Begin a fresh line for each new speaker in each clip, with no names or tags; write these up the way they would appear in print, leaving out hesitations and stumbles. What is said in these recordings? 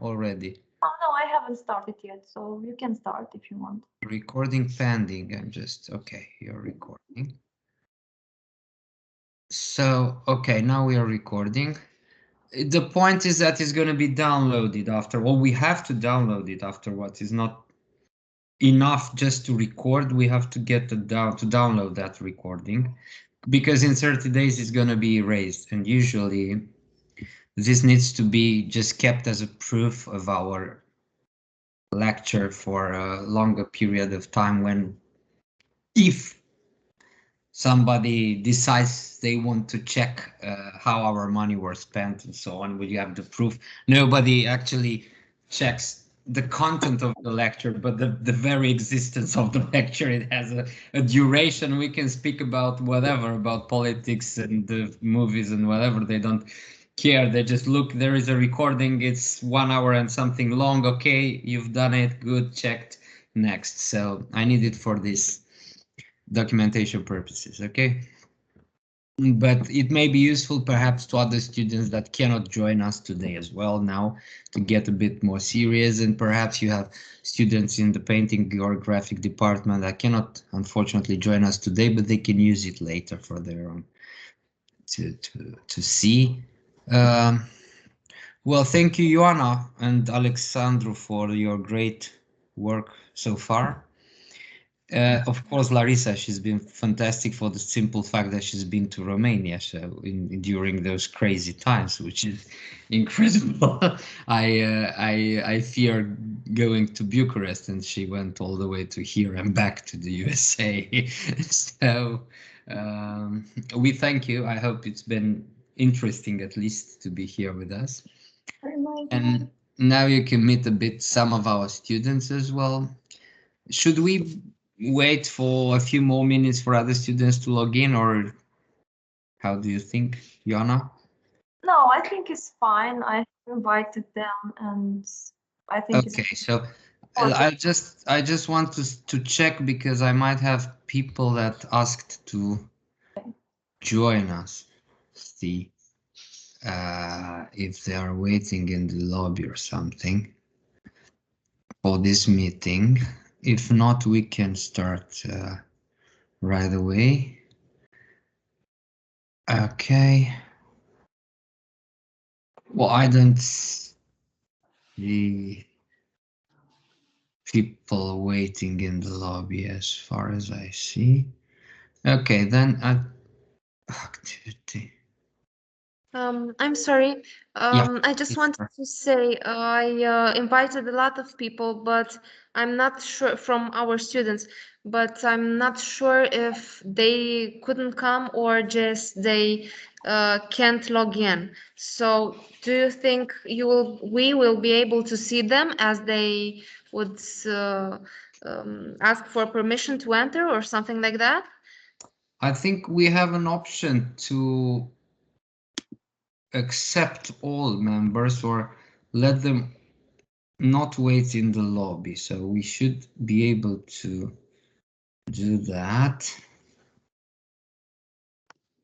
already?
Oh, no, I haven't started yet, so you can start if you want.
Recording pending. I'm just, okay, you're recording. So, okay, now we are recording. The point is that it's going to be downloaded after. Well, we have to download it afterwards. It's not enough just to record. We have to get to download that recording, because in 30 days it's going to be erased, and usually this needs to be just kept as a proof of our lecture for a longer period of time, when if somebody decides they want to check how our money was spent and so on, will you have the proof? Nobody actually checks the content of the lecture, but the very existence of the lecture. It has a duration. We can speak about whatever, about politics and the movies and whatever. They don't care. They just look, there is a recording, it's 1 hour and something long. Okay, you've done it, good, checked, next. So I need it for this documentation purposes. Okay, but it may be useful perhaps to other students that cannot join us today as well, now, to get a bit more serious. And perhaps you have students in the painting or graphic department that cannot unfortunately join us today, but they can use it later for their own to see. Well, thank you, Ioana and Alexandru, for your great work so far. Of course, Larissa, she's been fantastic for the simple fact that she's been to Romania, so during those crazy times, which is incredible. I fear going to Bucharest, and she went all the way to here and back to the USA. So we thank you. I hope it's been interesting, at least, to be here with us. And now you can meet a bit some of our students as well. Should we wait for a few more minutes for other students to log in, or how do you think, Ioana?
No, I think it's fine. I invited them, and I think it's
Okay, so
important.
I just want to check, because I might have people that asked to join us. See if they are waiting in the lobby or something for this meeting. If not, we can start right away. Okay. Well, I don't see people waiting in the lobby as far as I see. Okay, then activity.
I'm sorry.
Yeah,
I just wanted to say I invited a lot of people, but I'm not sure from our students, but I'm not sure if they couldn't come or just they can't log in. So do you think we will be able to see them as they would ask for permission to enter or something like that?
I think we have an option to accept all members or let them not wait in the lobby. So we should be able to do that.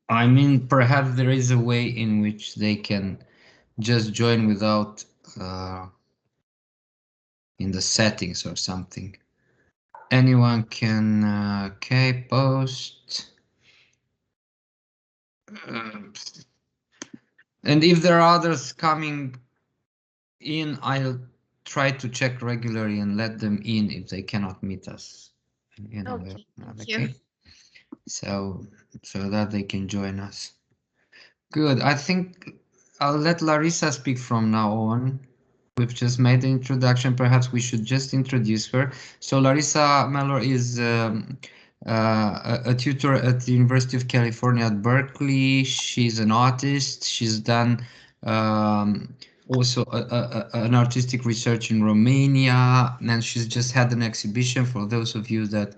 I mean, perhaps there is a way in which they can just join without in the settings or something. Anyone can, okay, post. And if there are others coming in, I'll try to check regularly and let them in if they cannot meet us.
Okay, thank you.
Okay. So that they can join us. Good. I think I'll let Larissa speak from now on. We've just made the introduction. Perhaps we should just introduce her. So Larissa Mellor is a tutor at the University of California at Berkeley. She's an artist. She's done also an artistic research in Romania, and she's just had an exhibition. For those of you that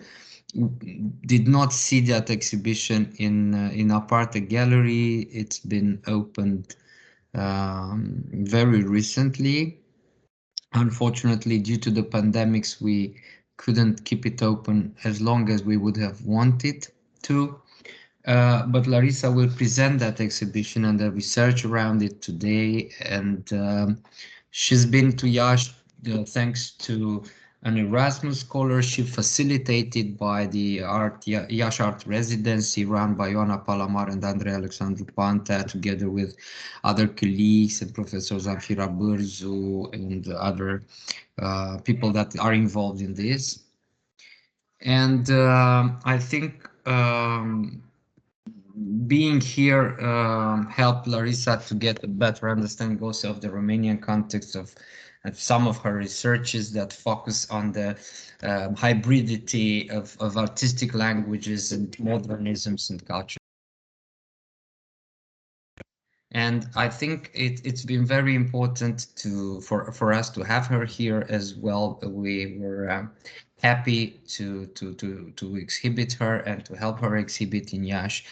did not see that exhibition in Aparte Gallery, it's been opened very recently. Unfortunately, due to the pandemics, we couldn't keep it open as long as we would have wanted to. But Larissa will present that exhibition and the research around it today. And she's been to Iași thanks to an Erasmus scholarship facilitated by the Iași Art Residency run by Ioana Palamar and Andrei Alexandru Pantea, together with other colleagues and Professor Zamfira Bârzu and other people that are involved in this. And I think being here helped Larissa to get a better understanding also of the Romanian context of some of her researches that focus on the hybridity of artistic languages and modernisms and culture. And I think it's been very important for us to have her here as well. We were happy to exhibit her and to help her exhibit in Iași.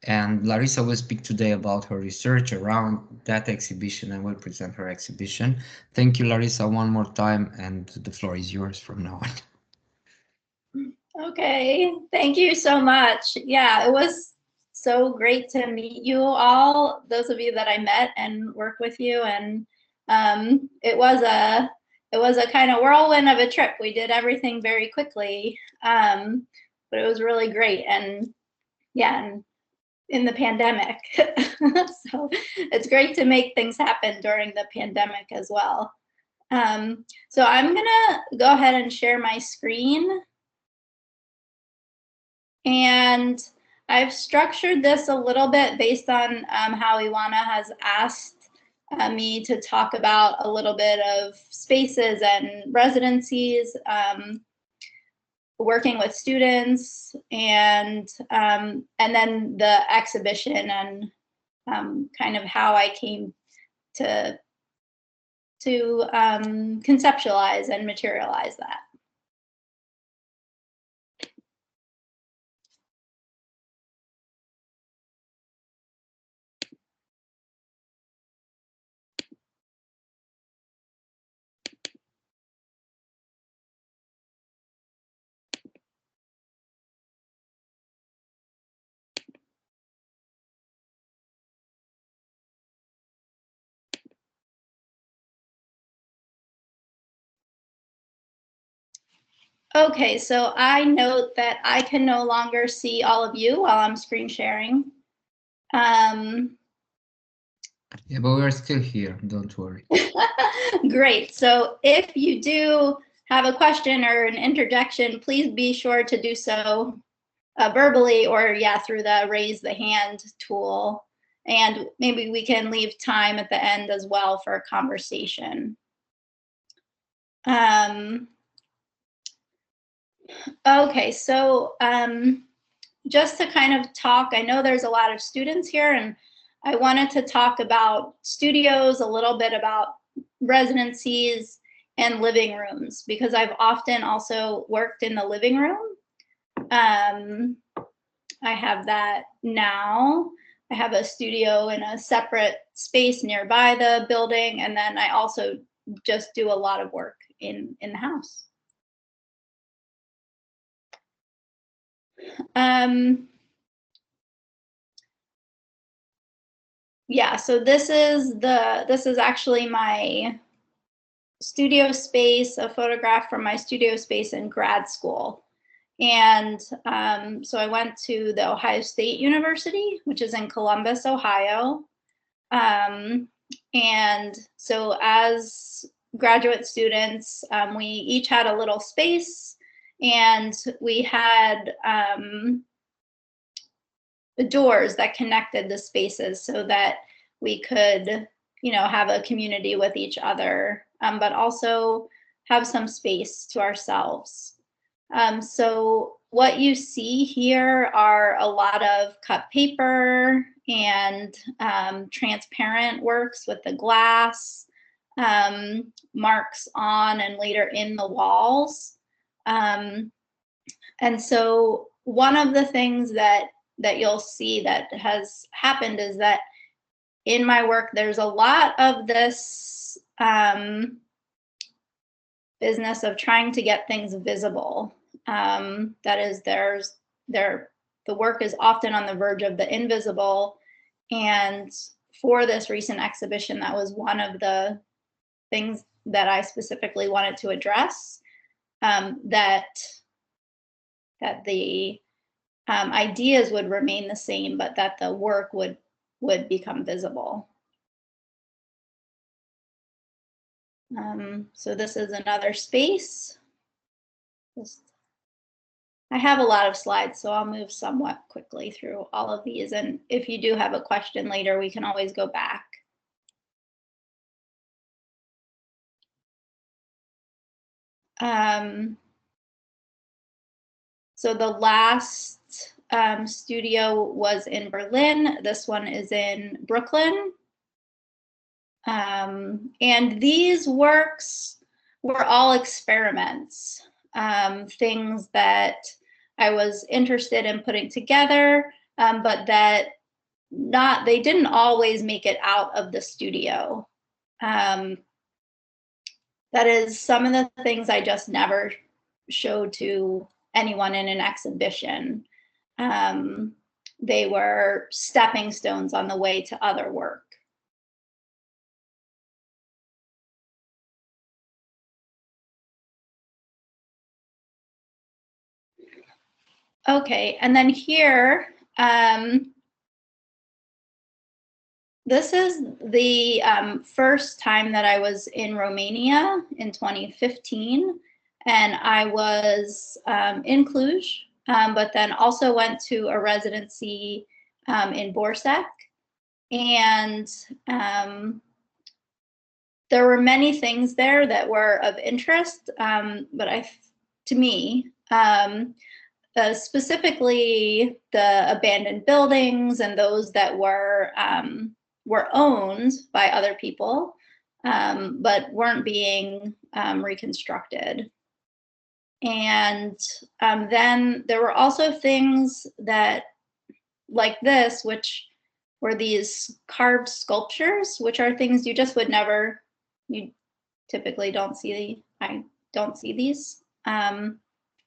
And Larissa will speak today about her research around that exhibition and will present her exhibition. Thank you, Larissa, one more time, and the floor is yours from now on.
Okay, thank you so much. Yeah, it was so great to meet you all, those of you that I met and work with you. And it was a kind of whirlwind of a trip. We did everything very quickly, but it was really great. And yeah, and in the pandemic. So it's great to make things happen during the pandemic as well. So I'm gonna go ahead and share my screen. And I've structured this a little bit based on how Ioana has asked me to talk about a little bit of spaces and residencies, working with students, and then the exhibition and kind of how I came to conceptualize and materialize that. Okay, so I note that I can no longer see all of you while I'm screen sharing.
Yeah, but we're still here, don't worry.
Great, so if you do have a question or an interjection, please be sure to do so verbally or through the raise the hand tool. And maybe we can leave time at the end as well for a conversation. Okay, so just to kind of talk, I know there's a lot of students here, and I wanted to talk about studios, a little bit about residencies and living rooms, because I've often also worked in the living room. I have that now. I have a studio in a separate space nearby the building, and then I also just do a lot of work in the house. Yeah, so this is actually my studio space, a photograph from my studio space in grad school. And so I went to the Ohio State University, which is in Columbus, Ohio. And so as graduate students, we each had a little space, and we had the doors that connected the spaces so that we could, have a community with each other, but also have some space to ourselves. So what you see here are a lot of cut paper and transparent works with the glass, marks on and later in the walls. And so one of the things that you'll see that has happened is that in my work, there's a lot of this business of trying to get things visible. That is, there's the the work is often on the verge of the invisible. And for this recent exhibition, that was one of the things that I specifically wanted to address, that the ideas would remain the same, but that the work would become visible. So this is another space. I have a lot of slides, so I'll move somewhat quickly through all of these. And if you do have a question later, we can always go back. So the last studio was in Berlin. This one is in Brooklyn. And these works were all experiments, things that I was interested in putting together, but that they didn't always make it out of the studio. That is some of the things I just never showed to anyone in an exhibition. They were stepping stones on the way to other work. Okay, and then here, this is the first time that I was in Romania in 2015, and I was in Cluj, but then also went to a residency in Borsec, and there were many things there that were of interest, but to me, specifically the abandoned buildings and those that were owned by other people, but weren't being reconstructed. And then there were also things that, like this, which were these carved sculptures, which are things you just would never, you typically don't see. I don't see these.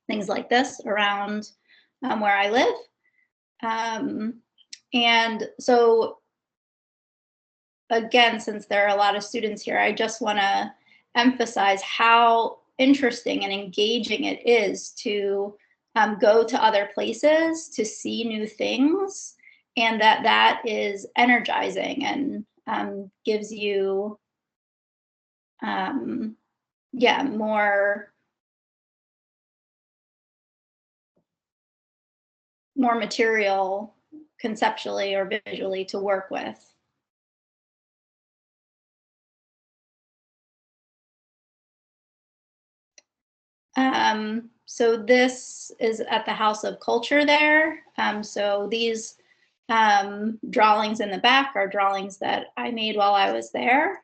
Things like this around where I live. And so, again, since there are a lot of students here, I just want to emphasize how interesting and engaging it is to go to other places, to see new things, and that is energizing and gives you, more material conceptually or visually to work with. So this is at the House of Culture there. So these drawings in the back are drawings that I made while I was there.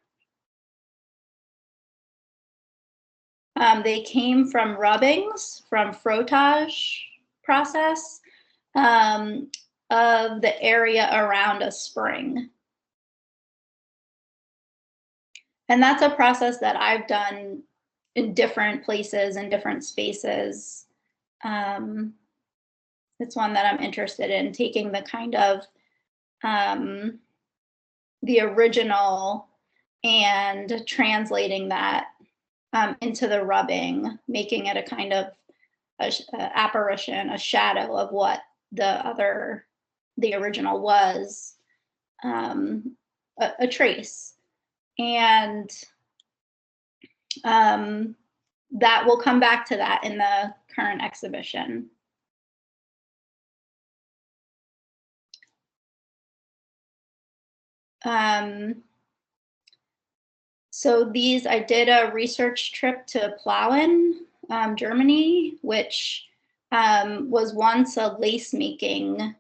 They came from rubbings, from frottage process of the area around a spring. And that's a process that I've done in different places and different spaces. It's one that I'm interested in, taking the kind of the original and translating that into the rubbing, making it a kind of a apparition, a shadow of what the original was, a trace. And that will come back to that in the current exhibition. So these, I did a research trip to Plauen, Germany, which was once a lace making,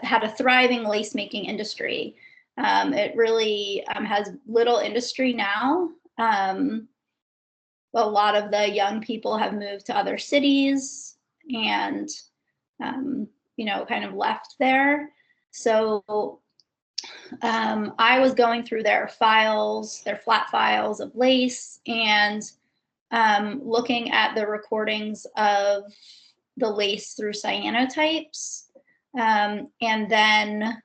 had a thriving lace making industry. It really has little industry now. A lot of the young people have moved to other cities and, kind of left there. So I was going through their files, their flat files of lace, and looking at the recordings of the lace through cyanotypes, and then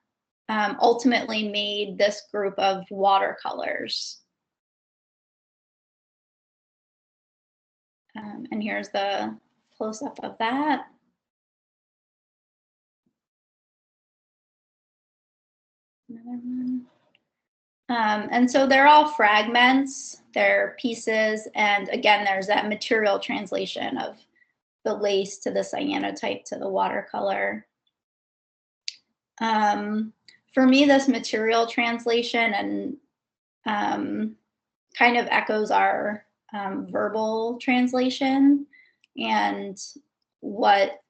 ultimately made this group of watercolors. And here's the close-up of that. Another one. And so they're all fragments, they're pieces, and again, there's that material translation of the lace to the cyanotype to the watercolor. For me, this material translation and kind of echoes our verbal translation and what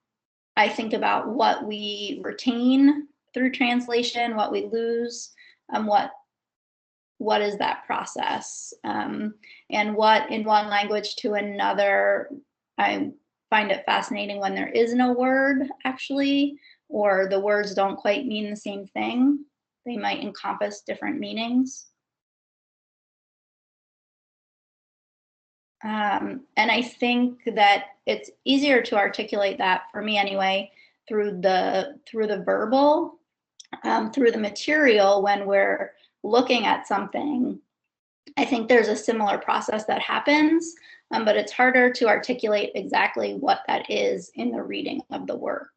I think about what we retain through translation, what we lose, what is that process, and what in one language to another. I find it fascinating when there is no word actually, or the words don't quite mean the same thing. They might encompass different meanings. And I think that it's easier to articulate that, for me anyway, through the verbal, through the material. When we're looking at something, I think there's a similar process that happens, but it's harder to articulate exactly what that is in the reading of the work.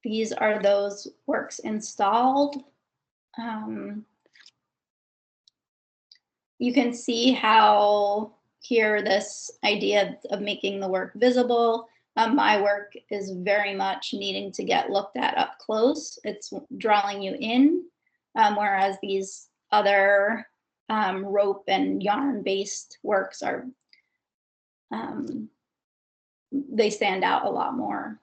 These are those works installed. You can see how here this idea of making the work visible. My work is very much needing to get looked at up close. It's drawing you in, whereas these other rope and yarn-based works are, they stand out a lot more.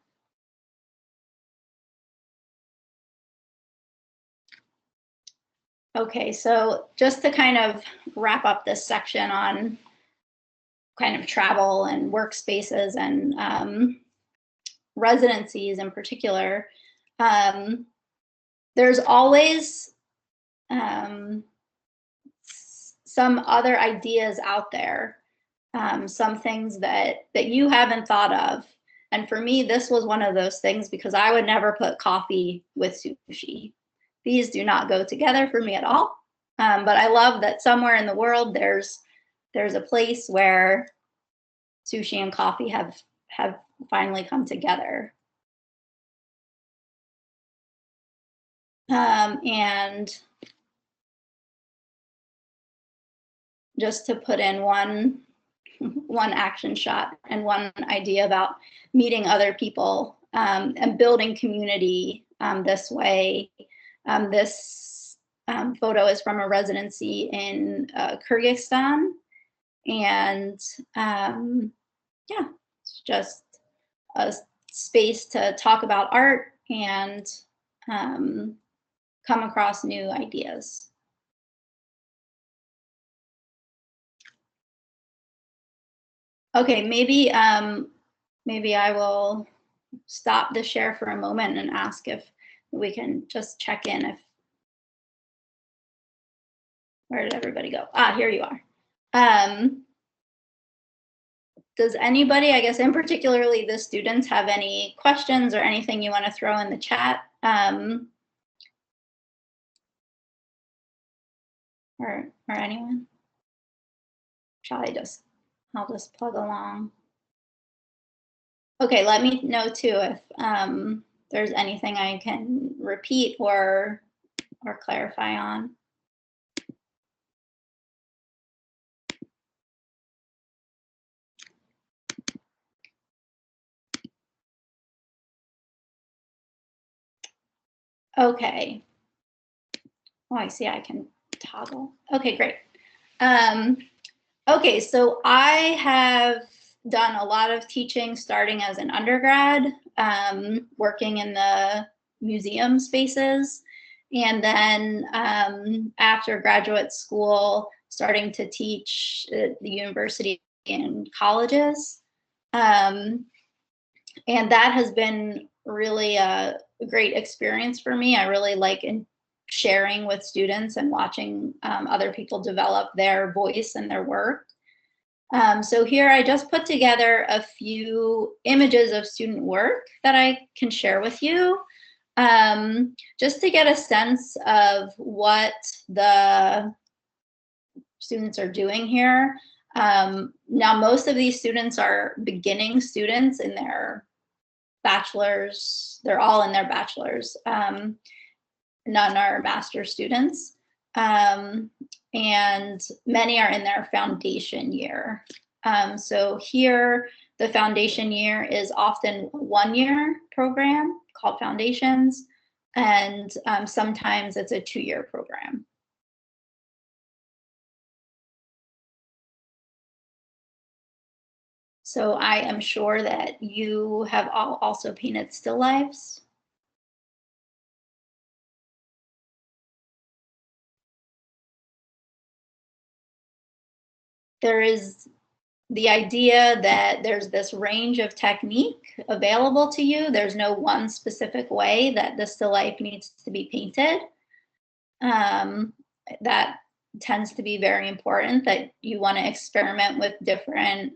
Okay, so just to kind of wrap up this section on kind of travel and workspaces and residencies in particular, there's always some other ideas out there, some things that you haven't thought of. And for me, this was one of those things, because I would never put coffee with sushi. These do not go together for me at all. But I love that somewhere in the world there's a place where sushi and coffee have finally come together. And just to put in one action shot and one idea about meeting other people and building community this way. This photo is from a residency in Kyrgyzstan, and yeah, it's just a space to talk about art and come across new ideas. Okay, maybe I will stop the share for a moment and ask if we can just check in. If, where did everybody go? Ah, here you are. Does anybody, I guess in particularly the students, have any questions or anything you want to throw in the chat? Or anyone? Shall I I'll just plug along. Okay, let me know too if there's anything I can repeat or clarify on. Okay. Oh, I see I can toggle. Okay, great. Okay, so I have done a lot of teaching starting as an undergrad, working in the museum spaces, and then after graduate school, starting to teach at the university and colleges. And that has been really a great experience for me. I really like sharing with students and watching other people develop their voice and their work. So here I just put together a few images of student work that I can share with you, just to get a sense of what the students are doing here. Now, most of these students are beginning students in their bachelor's. They're all in their bachelor's. None are master's students. And many are in their foundation year. So here, the foundation year is often a one-year program called Foundations, and sometimes it's a two-year program. So I am sure that you have all also painted still lifes. There is the idea that there's this range of technique available to you. There's no one specific way that the still life needs to be painted. That tends to be very important, that you want to experiment with different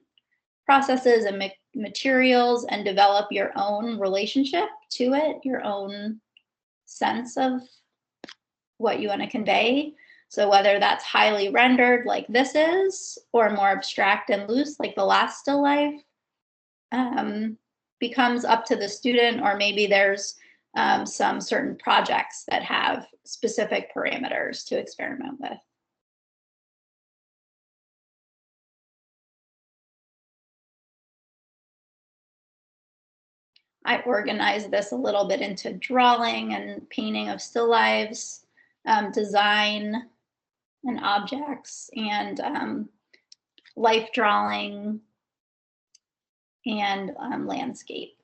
processes and materials and develop your own relationship to it, your own sense of what you want to convey. So whether that's highly rendered like this is, or more abstract and loose like the last still life, becomes up to the student, or maybe there's some certain projects that have specific parameters to experiment with. I organized this a little bit into drawing and painting of still lives, design and objects, and life drawing and landscape.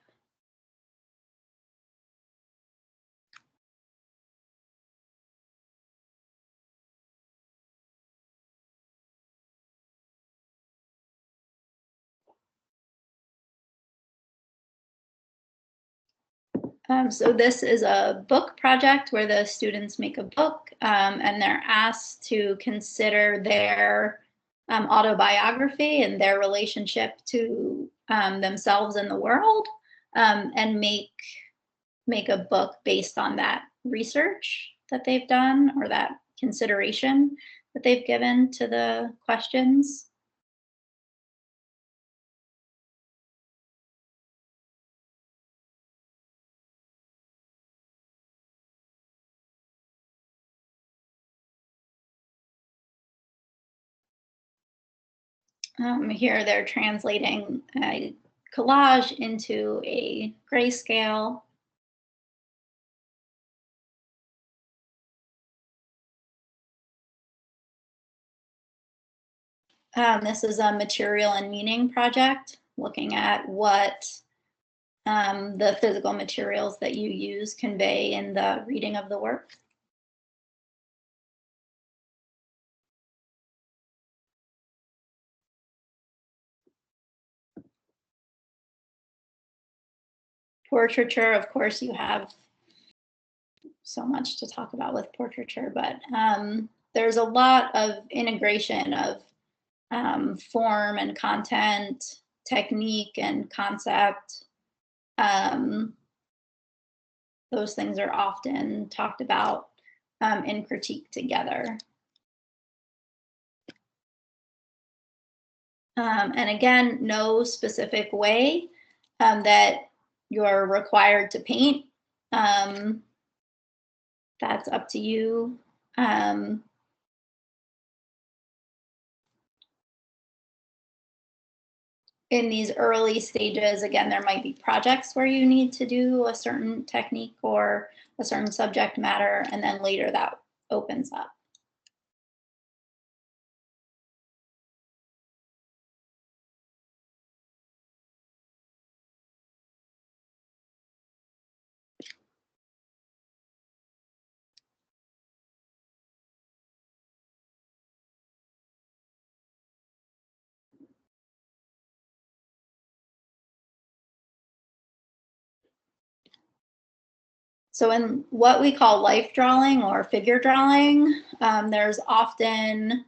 So this is a book project where the students make a book, and they're asked to consider their autobiography and their relationship to themselves and the world, and make a book based on that research that they've done, or that consideration that they've given to the questions. Here they're translating a collage into a grayscale. This is a material and meaning project, looking at what the physical materials that you use convey in the reading of the work. Portraiture, of course, you have so much to talk about with portraiture, but there's a lot of integration of form and content, technique and concept. Those things are often talked about in critique together. And again, no specific way that you're required to paint. That's up to you. In these early stages, again, there might be projects where you need to do a certain technique or a certain subject matter, and then later that opens up. So in what we call life drawing or figure drawing, there's often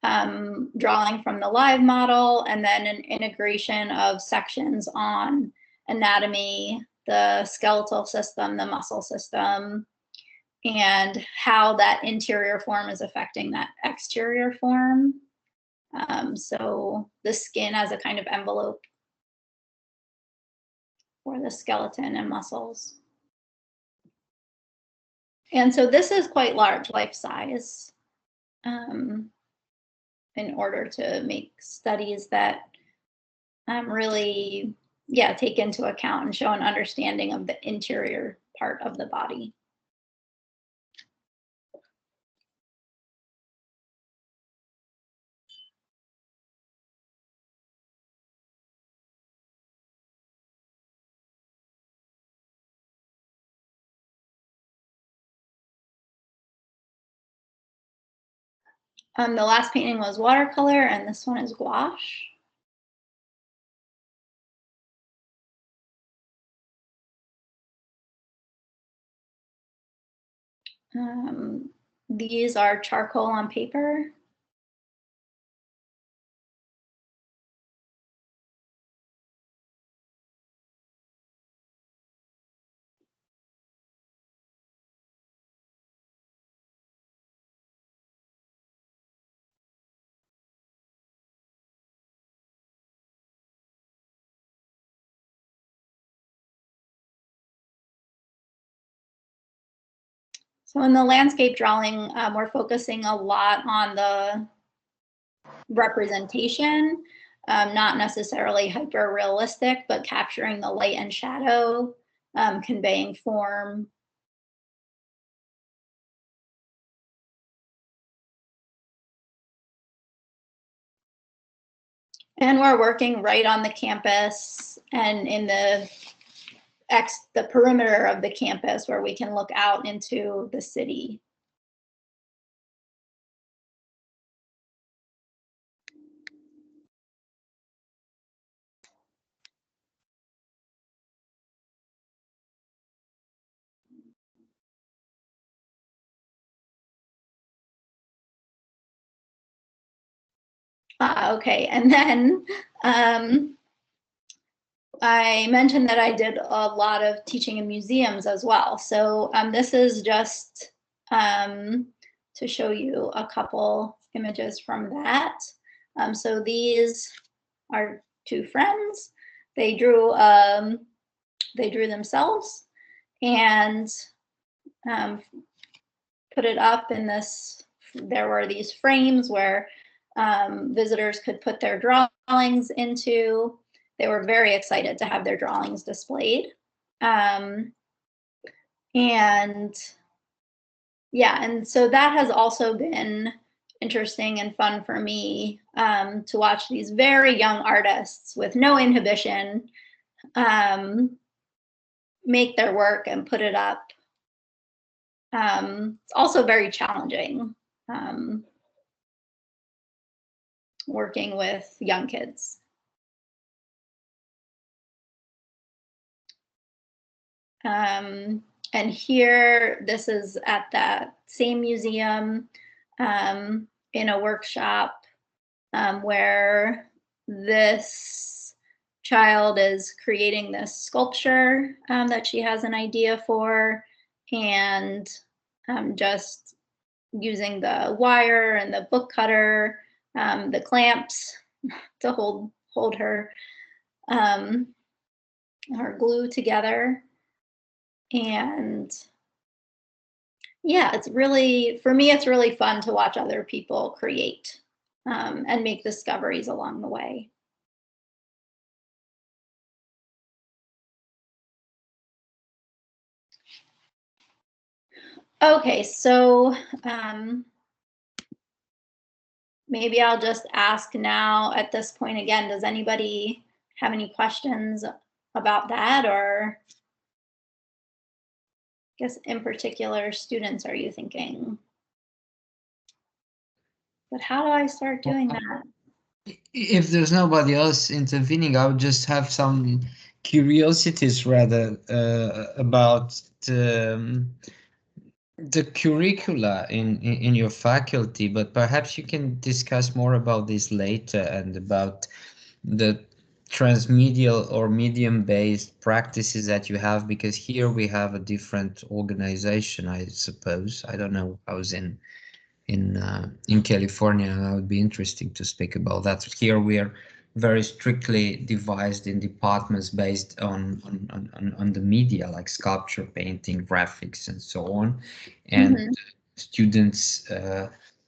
drawing from the live model and then an integration of sections on anatomy, the skeletal system, the muscle system, and how that interior form is affecting that exterior form. So the skin as a kind of envelope for the skeleton and muscles. And so this is quite large, life size, in order to make studies that really, take into account and show an understanding of the interior part of the body. The last painting was watercolor, and this one is gouache. These are charcoal on paper. So in the landscape drawing, we're focusing a lot on the representation, not necessarily hyper realistic, but capturing the light and shadow, conveying form. And we're working right on the campus and in the perimeter of the campus where we can look out into the city. Okay, and then I mentioned that I did a lot of teaching in museums as well. So this is just to show you a couple images from that. So these are two friends. They drew themselves and put it up in this. There were these frames where visitors could put their drawings into. They were very excited to have their drawings displayed. And so that has also been interesting and fun for me, to watch these very young artists with no inhibition make their work and put it up. It's also very challenging, working with young kids. And here, this is at that same museum, in a workshop where this child is creating this sculpture that she has an idea for, and just using the wire and the book cutter, the clamps to hold her glue together. And it's really, for me, it's really fun to watch other people create and make discoveries along the way. Okay, so maybe I'll just ask now at this point again, does anybody have any questions about that, or I guess in particular students are you thinking? But how do I start doing that?
If there's nobody else intervening, I would just have some curiosity is rather about the curricula in your faculty, but perhaps you can discuss more about this later and about the transmedial or medium-based practices that you have, because here we have a different organization, I suppose. I don't know how's in California. That would be interesting to speak about that. Here we are very strictly divided in departments based on the media, like sculpture, painting, graphics, and so on. And students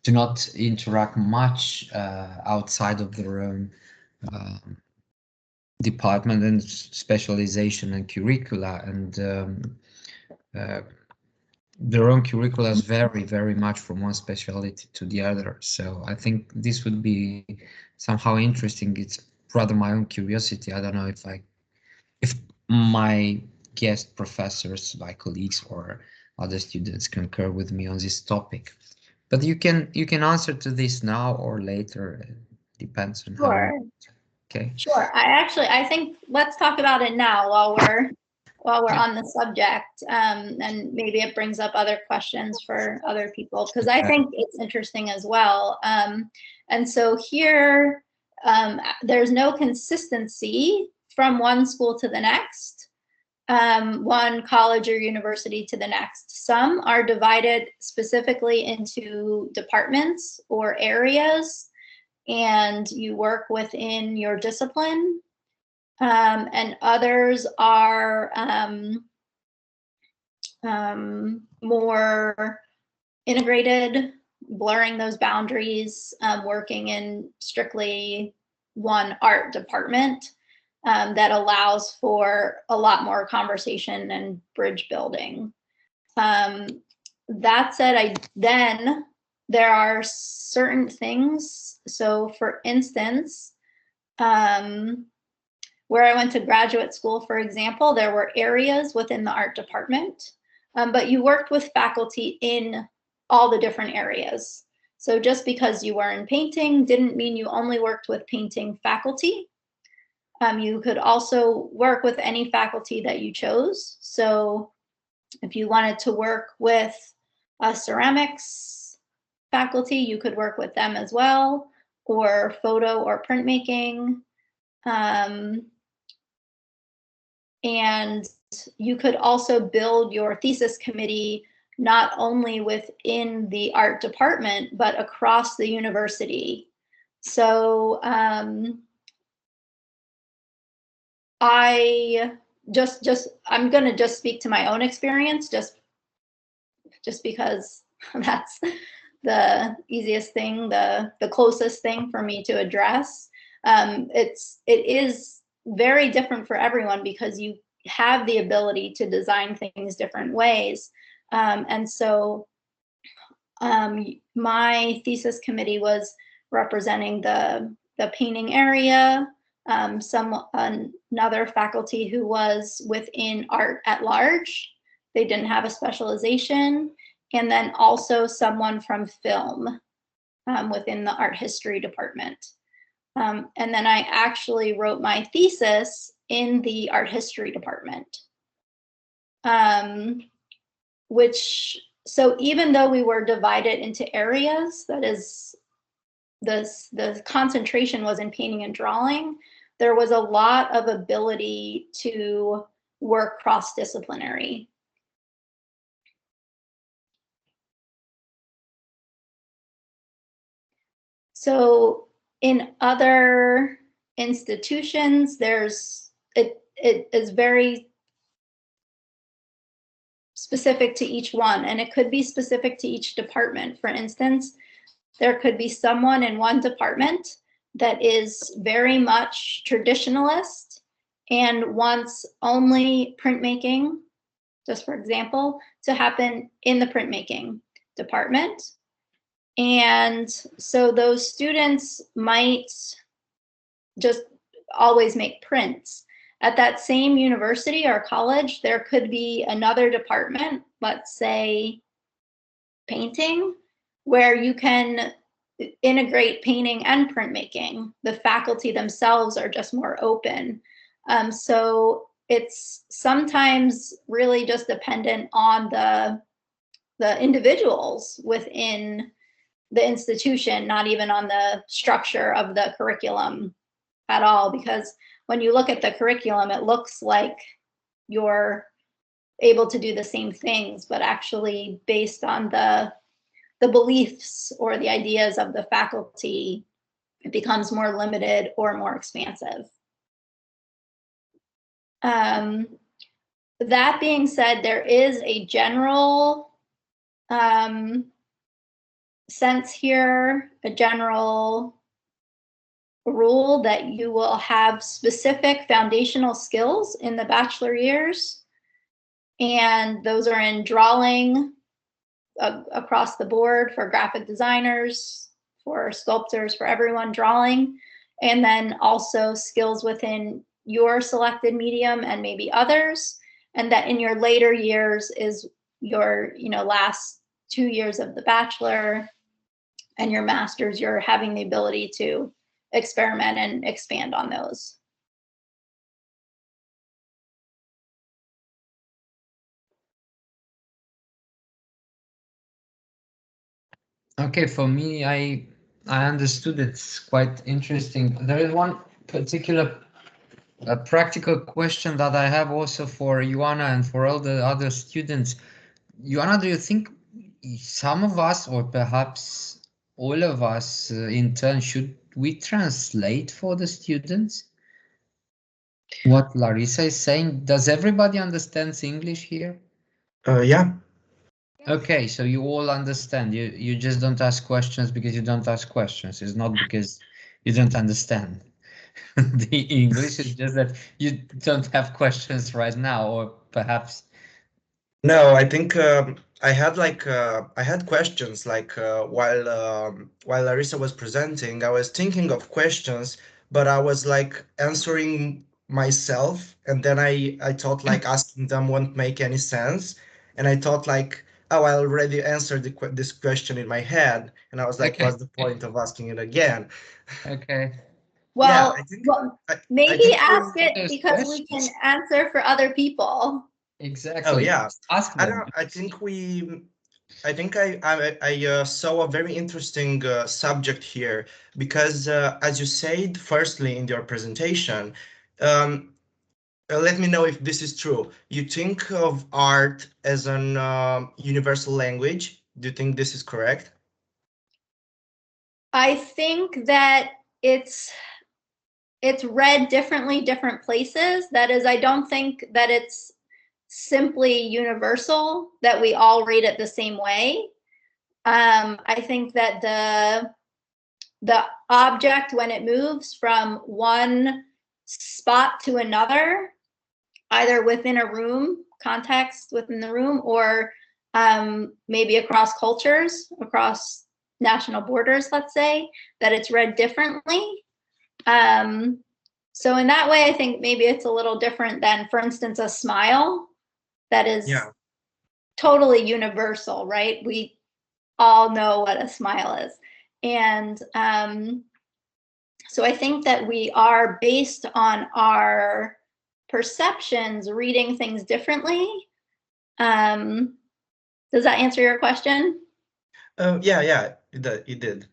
do not interact much outside of their own department and specialization and curricula, and their own curricula vary very much from one specialty to the other. So I think this would be somehow interesting. It's rather my own curiosity. I don't know if my guest professors, my colleagues, or other students concur with me on this topic. But you can answer to this now or later. It depends on
Sure.
how. Okay.
Sure. I think let's talk about it now while we're on the subject, and maybe it brings up other questions for other people, because I think it's interesting as well. And so here, there's no consistency from one school to the next, one college or university to the next. Some are divided specifically into departments or areas, and you work within your discipline. And others are more integrated, blurring those boundaries, working in strictly one art department that allows for a lot more conversation and bridge building. That said, then there are certain things. So for instance, where I went to graduate school, for example, there were areas within the art department, but you worked with faculty in all the different areas. So just because you were in painting didn't mean you only worked with painting faculty. You could also work with any faculty that you chose. So if you wanted to work with a ceramics faculty, you could work with them as well, or photo or printmaking. And you could also build your thesis committee not only within the art department, but across the university. So I'm gonna just speak to my own experience, just because that's the easiest thing, the closest thing for me to address. It is very different for everyone because you have the ability to design things different ways. And so my thesis committee was representing the painting area, another faculty who was within art at large. They didn't have a specialization. And then also someone from film within the art history department. And then I actually wrote my thesis in the art history department, so even though we were divided into areas, that is, the concentration was in painting and drawing, there was a lot of ability to work cross-disciplinary. So in other institutions, it is very specific to each one, and it could be specific to each department. For instance, there could be someone in one department that is very much traditionalist and wants only printmaking, just for example, to happen in the printmaking department. And so those students might just always make prints. At that same university or college, there could be another department, let's say painting, where you can integrate painting and printmaking. The faculty themselves are just more open. So it's sometimes really just dependent on the individuals within the institution, not even on the structure of the curriculum at all, because when you look at the curriculum, it looks like you're able to do the same things, but actually based on the beliefs or the ideas of the faculty, it becomes more limited or more expansive. That being said, there is a general sense here, a general rule that you will have specific foundational skills in the bachelor years. And those are in drawing across the board for graphic designers, for sculptors, for everyone drawing. And then also skills within your selected medium and maybe others. And that in your later years is your, last 2 years of the bachelor and your master's, you're having the ability to experiment and expand on those.
Okay, for me, I understood it's quite interesting. There is one particular practical question that I have also for Ioana and for all the other students. Ioana, do you think some of us, or perhaps all of us in turn, should we translate for the students? What Larissa is saying, does everybody understands English here?
Yeah.
Okay, so you all understand. You just don't ask questions because you don't ask questions. It's not because you don't understand the English. It's just that you don't have questions right now, or perhaps.
No, I think I had questions while Larissa was presenting. I was thinking of questions, but I was like answering myself, and then I thought like asking them won't make any sense, and I thought like, oh, I already answered this question in my head, and I was like,
Okay.
what's the point of asking it again?
Okay.
Well,
Yeah, I think
maybe
I
ask it
There's
because we can
questions.
answer for other people.
Exactly.
Oh yeah,
Ask
I
them.
don't. I think I saw a very interesting subject here because, as you said, firstly in your presentation, let me know if this is true. You think of art as an universal language. Do you think this is correct?
I think that it's read differently different places. That is, I don't think that it's simply universal, that we all read it the same way. I think that the object, when it moves from one spot to another, either within a room, context within the room, or maybe across cultures, across national borders, let's say, that it's read differently. So in that way, I think maybe it's a little different than, for instance, a smile that is totally universal, right? We all know what a smile is. And so I think that we are, based on our perceptions, reading things differently. Does that answer your question?
Yeah, it did.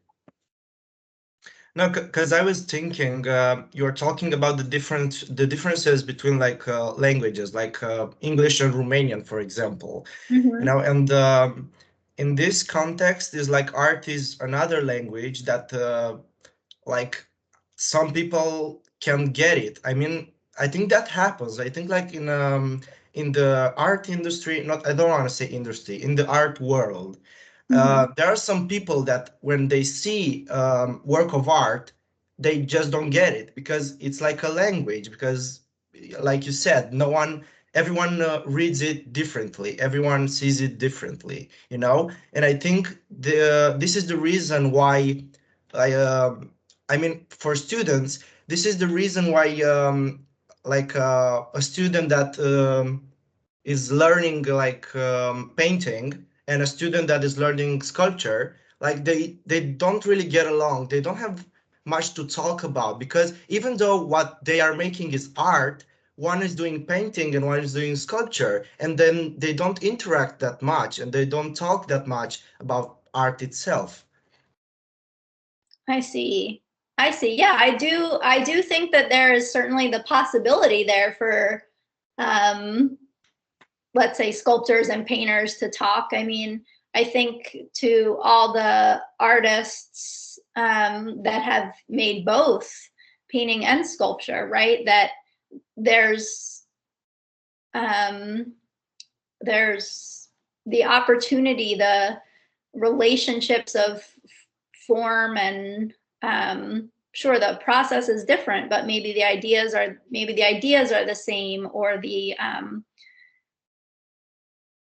No, because I was thinking you're talking about the differences between like languages, like English and Romanian, for example.
Mm-hmm.
And in this context, is like art is another language that like some people can get it. I mean, I think that happens. I think like in the art industry, I don't want to say industry, in the art world. There are some people that when they see work of art, they just don't get it because it's like a language. Because, like you said, everyone reads it differently. Everyone sees it differently, And I think this is the reason why I mean, for students, this is the reason why a student that is learning like painting and a student that is learning sculpture, like they don't really get along. They don't have much to talk about, because even though what they are making is art, one is doing painting and one is doing sculpture, and then they don't interact that much and they don't talk that much about art itself.
I see. I see. Yeah, I do think that there is certainly the possibility there for, let's say, sculptors and painters to talk. I mean, I think to all the artists that have made both painting and sculpture, right, that there's the opportunity, the relationships of form, and sure, the process is different, but maybe the ideas are the same, or the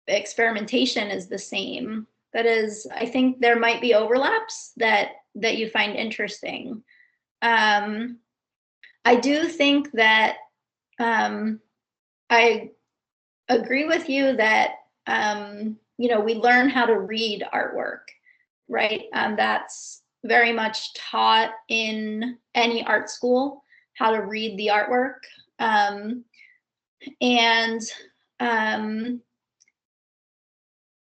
experimentation is the same. That is, I think there might be overlaps that you find interesting. I do think that I agree with you that you know, we learn how to read artwork, right? That's very much taught in any art school, how to read the artwork.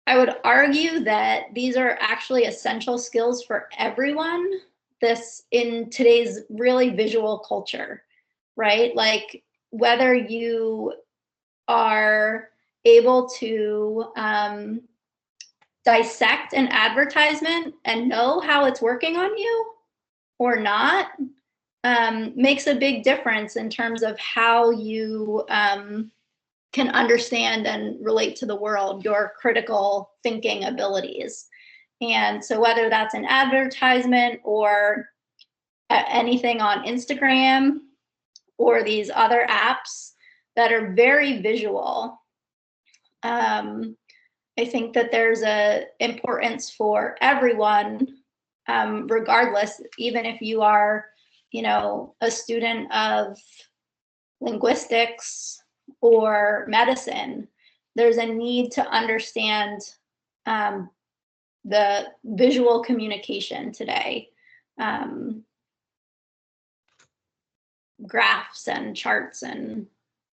I would argue that these are actually essential skills for everyone in today's really visual culture, right? Like, whether you are able to dissect an advertisement and know how it's working on you or not, makes a big difference in terms of how you can understand and relate to the world, your critical thinking abilities. And so whether that's an advertisement or anything on Instagram or these other apps that are very visual, I think that there's a importance for everyone, regardless, even if you are, you know, a student of linguistics or medicine, there's a need to understand the visual communication today. Graphs and charts and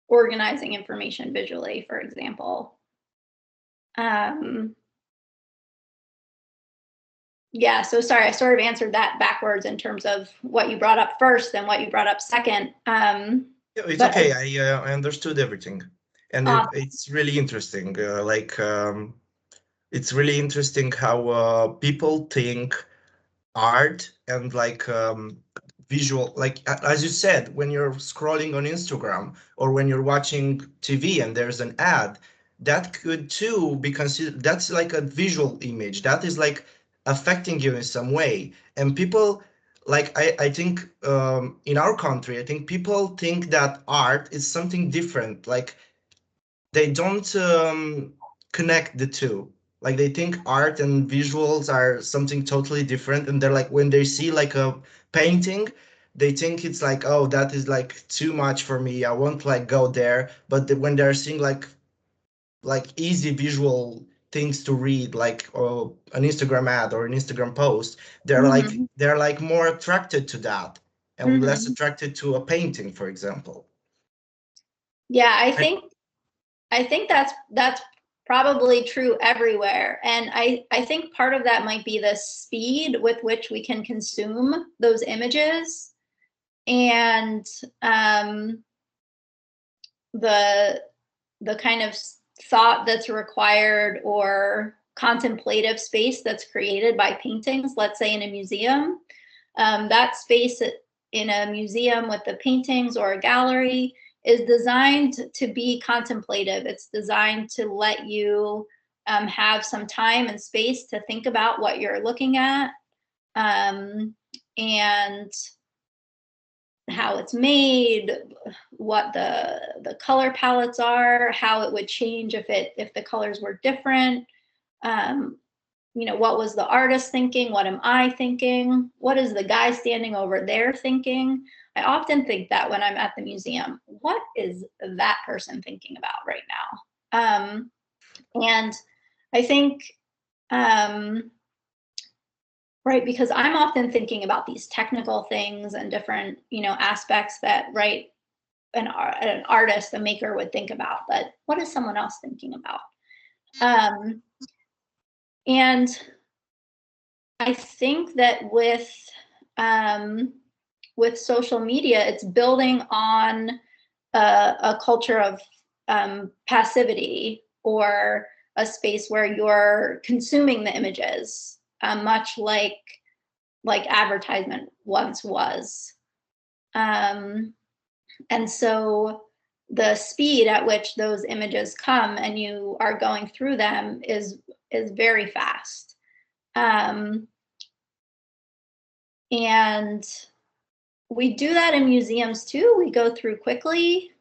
organizing information visually, for example. Yeah, so sorry, I sort of answered that backwards in terms of what you brought up first and what you brought up second.
It's okay. I understood everything, and it's really interesting. It's really interesting how people think art and like visual, like as you said, when you're scrolling on Instagram or when you're watching TV and there's an ad, that could too be considered. That's like a visual image that is like affecting you in some way, and people. Like I think in our country, I think people think that art is something different. Like they don't connect the two. Like they think art and visuals are something totally different, and they're like, when they see like a painting, they think it's like, oh, that is like too much for me, I won't like go there. But when they're seeing like easy visual things to read, like an Instagram ad or an Instagram post, they're like more attracted to that and less attracted to a painting, for example.
Yeah, I think that's probably true everywhere. And I think part of that might be the speed with which we can consume those images, and the kind of thought that's required or contemplative space that's created by paintings. Let's say in a museum, that space in a museum with the paintings or a gallery is designed to be contemplative. It's designed to let you have some time and space to think about what you're looking at, and how it's made, what the color palettes are, how it would change if the colors were different. You know, what was the artist thinking? What am I thinking? What is the guy standing over there thinking? I often think that when I'm at the museum, what is that person thinking about right now? And I think right? Because I'm often thinking about these technical things and different, aspects that, right, an artist, a maker would think about, but what is someone else thinking about? And I think that with social media, it's building on a culture of passivity, or a space where you're consuming the images, much like advertisement once was. And so the speed at which those images come and you are going through them is very fast. And we do that in museums too. We go through quickly.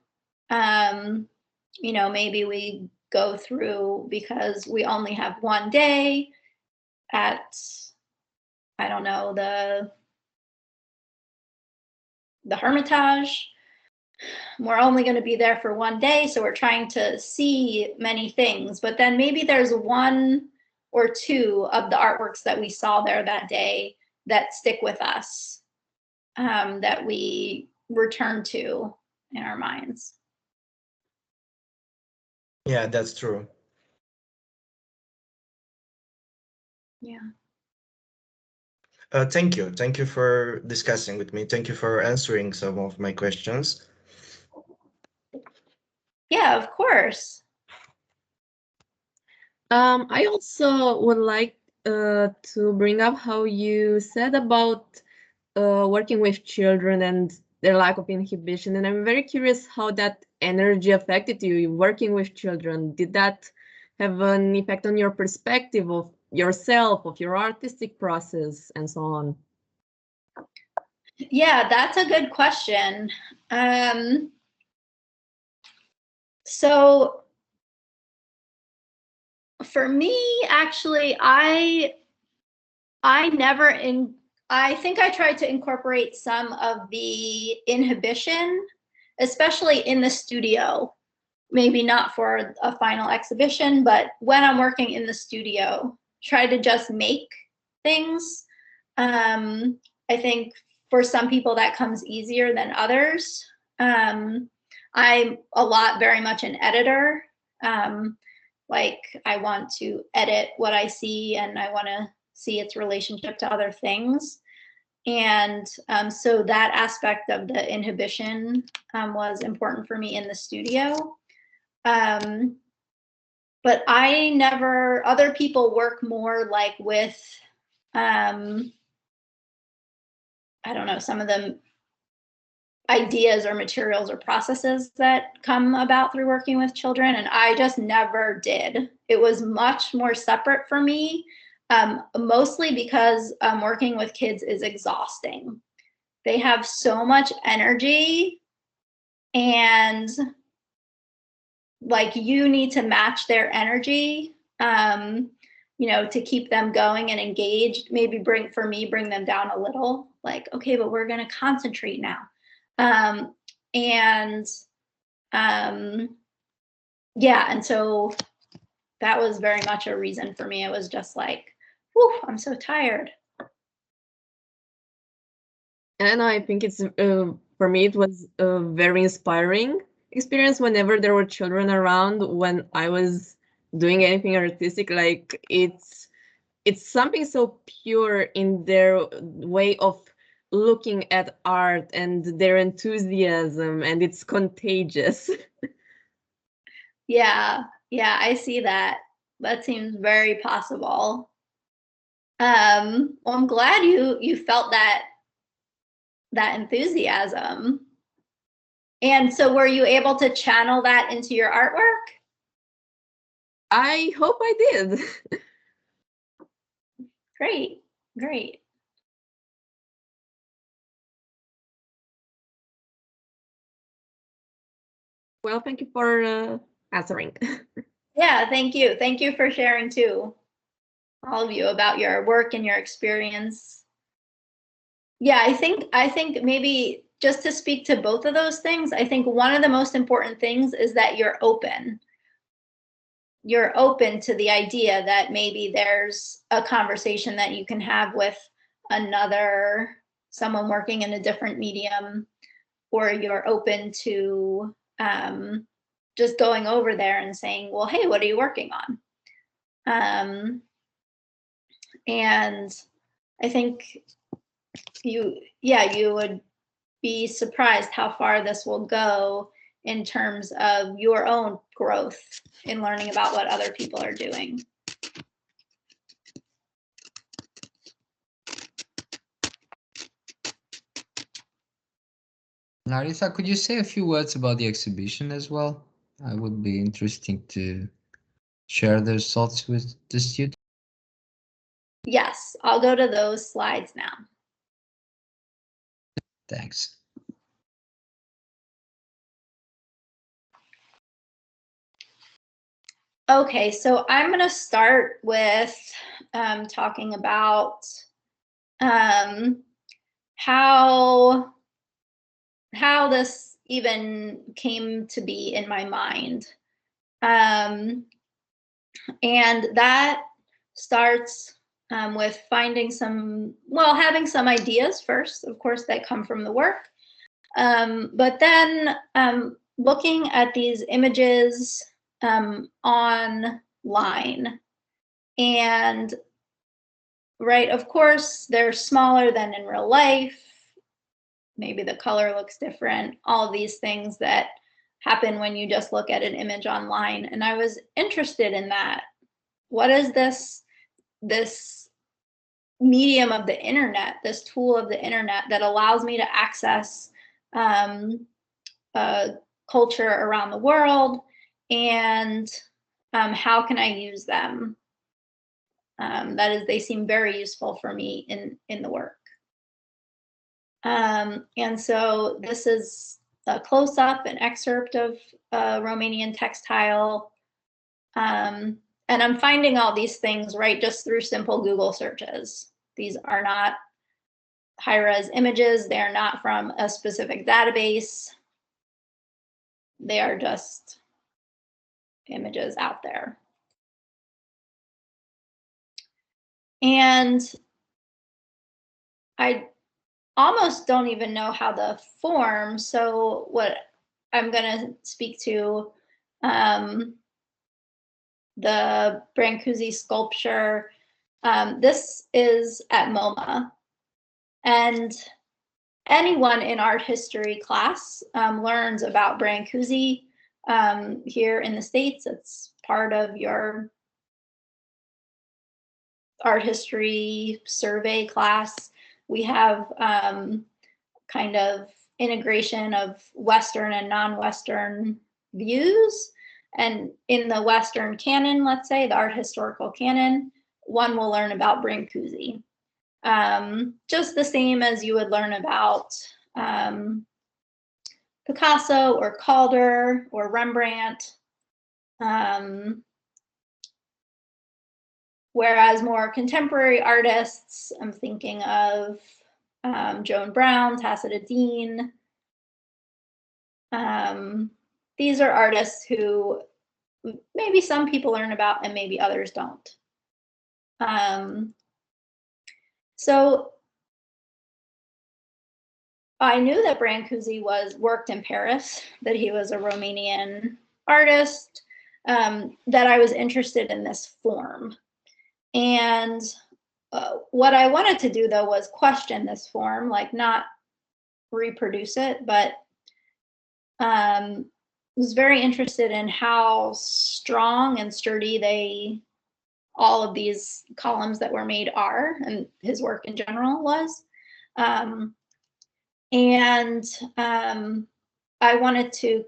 Maybe we go through because we only have one day at, I don't know, the Hermitage. We're only going to be there for one day, so we're trying to see many things. But then maybe there's one or two of the artworks that we saw there that day that stick with us, that we return to in our minds.
Yeah, that's true.
Yeah.
Thank you. Thank you for discussing with me. Thank you for answering some of my questions.
Yeah, of course.
I also would like to bring up how you said about working with children and their lack of inhibition. And I'm very curious how that energy affected you working with children. Did that have an effect on your perspective of yourself, of your artistic process, and so on?
Yeah, that's a good question. So for me, actually, I think I tried to incorporate some of the inhibition, especially in the studio. Maybe not for a final exhibition, but when I'm working in the studio, try to just make things. I think for some people that comes easier than others. I'm very much an editor. Like I want to edit what I see and I want to see its relationship to other things. And so that aspect of the inhibition was important for me in the studio. But other people work more like with, I don't know, some of the ideas or materials or processes that come about through working with children. And I just never did. It was much more separate for me, mostly because working with kids is exhausting. They have so much energy, and like you need to match their energy, to keep them going and engaged. Maybe bring them down a little, like, okay, but we're going to concentrate now. And so that was very much a reason for me. It was just like, whew, I'm so tired.
And I think it's, for me, it was a very inspiring experience whenever there were children around when I was doing anything artistic. Like it's something so pure in their way of looking at art and their enthusiasm, and it's contagious.
Yeah, I see that. That seems very possible. Well, I'm glad you felt that enthusiasm. And so were you able to channel that into your artwork?
I hope I did.
Great.
Well, thank you for answering.
Yeah, thank you. Thank you for sharing too, all of you, about your work and your experience. Yeah, I think maybe just to speak to both of those things, I think one of the most important things is that you're open. You're open to the idea that maybe there's a conversation that you can have with someone working in a different medium, or you're open to just going over there and saying, well, hey, what are you working on? And I think you would be surprised how far this will go in terms of your own growth in learning about what other people are doing.
Larissa, could you say a few words about the exhibition as well? I would be interesting to share those thoughts with the students.
Yes, I'll go to those slides now.
Thanks.
Okay, so I'm going to start with talking about how this even came to be in my mind. And that starts with finding having some ideas first, of course, that come from the work. But then looking at these images online, and right, of course, they're smaller than in real life. Maybe the color looks different, all of these things that happen when you just look at an image online. And I was interested in that. What is this medium of the internet, this tool of the internet that allows me to access culture around the world, and how can I use them? That is, they seem very useful for me in the work. And so this is a close-up, an excerpt of Romanian textile. And I'm finding all these things, right, just through simple Google searches. These are not high-res images. They're not from a specific database. They are just images out there. And I almost don't even know how to form. So what I'm going to speak to, the Brancusi sculpture. This is at MoMA. And anyone in art history class learns about Brancusi here in the States. It's part of your art history survey class. We have kind of integration of Western and non-Western views. And in the Western canon, let's say, the art historical canon, one will learn about Brancusi. Just the same as you would learn about Picasso or Calder or Rembrandt. Whereas more contemporary artists, I'm thinking of Joan Brown, Tacita Dean. These are artists who maybe some people learn about and maybe others don't. So I knew that Brancusi worked in Paris, that he was a Romanian artist, that I was interested in this form. And what I wanted to do, though, was question this form, like not reproduce it, but was very interested in how strong and sturdy all of these columns that were made are, and his work in general was. I wanted to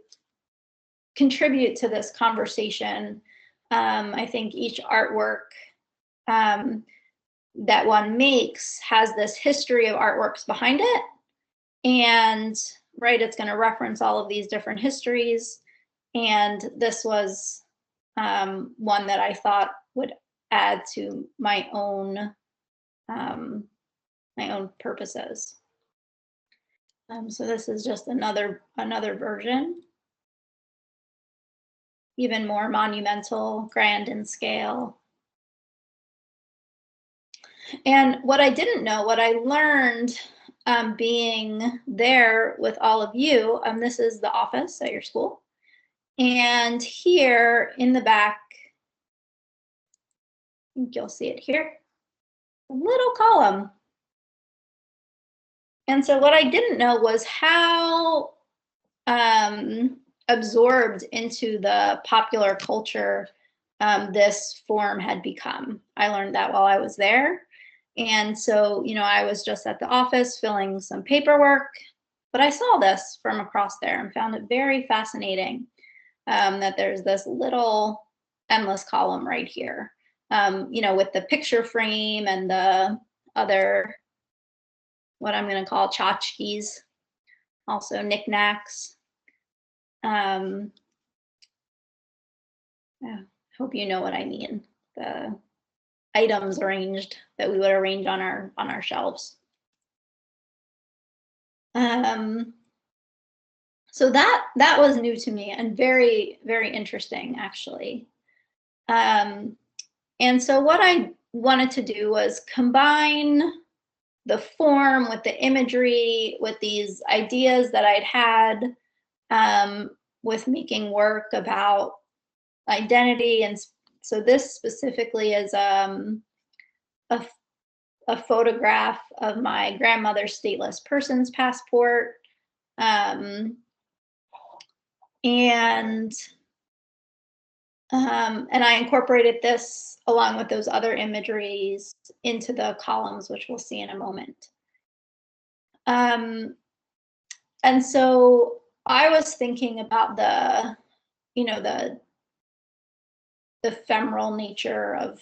contribute to this conversation. I think each artwork that one makes has this history of artworks behind it. And right, it's going to reference all of these different histories. And this was one that I thought would add to my own purposes. So this is just another version, even more monumental, grand in scale. And what I didn't know, what I learned being there with all of you, this is the office at your school. And here in the back, I think you'll see it here, a little column. And so what I didn't know was how absorbed into the popular culture this form had become. I learned that while I was there. And so, you know, I was just at the office filling some paperwork, but I saw this from across there and found it very fascinating that there's this little endless column right here, you know, with the picture frame and the other, what I'm going to call tchotchkes, also knickknacks. Yeah, hope you know what I mean. The items arranged that we would arrange on our shelves. So that was new to me and very, very interesting, actually. And so what I wanted to do was combine the form with the imagery, with these ideas that I'd had with making work about identity. And so this specifically is a photograph of my grandmother's stateless persons passport. And I incorporated this along with those other imageries into the columns, which we'll see in a moment. And so I was thinking about the, you know, the ephemeral nature of,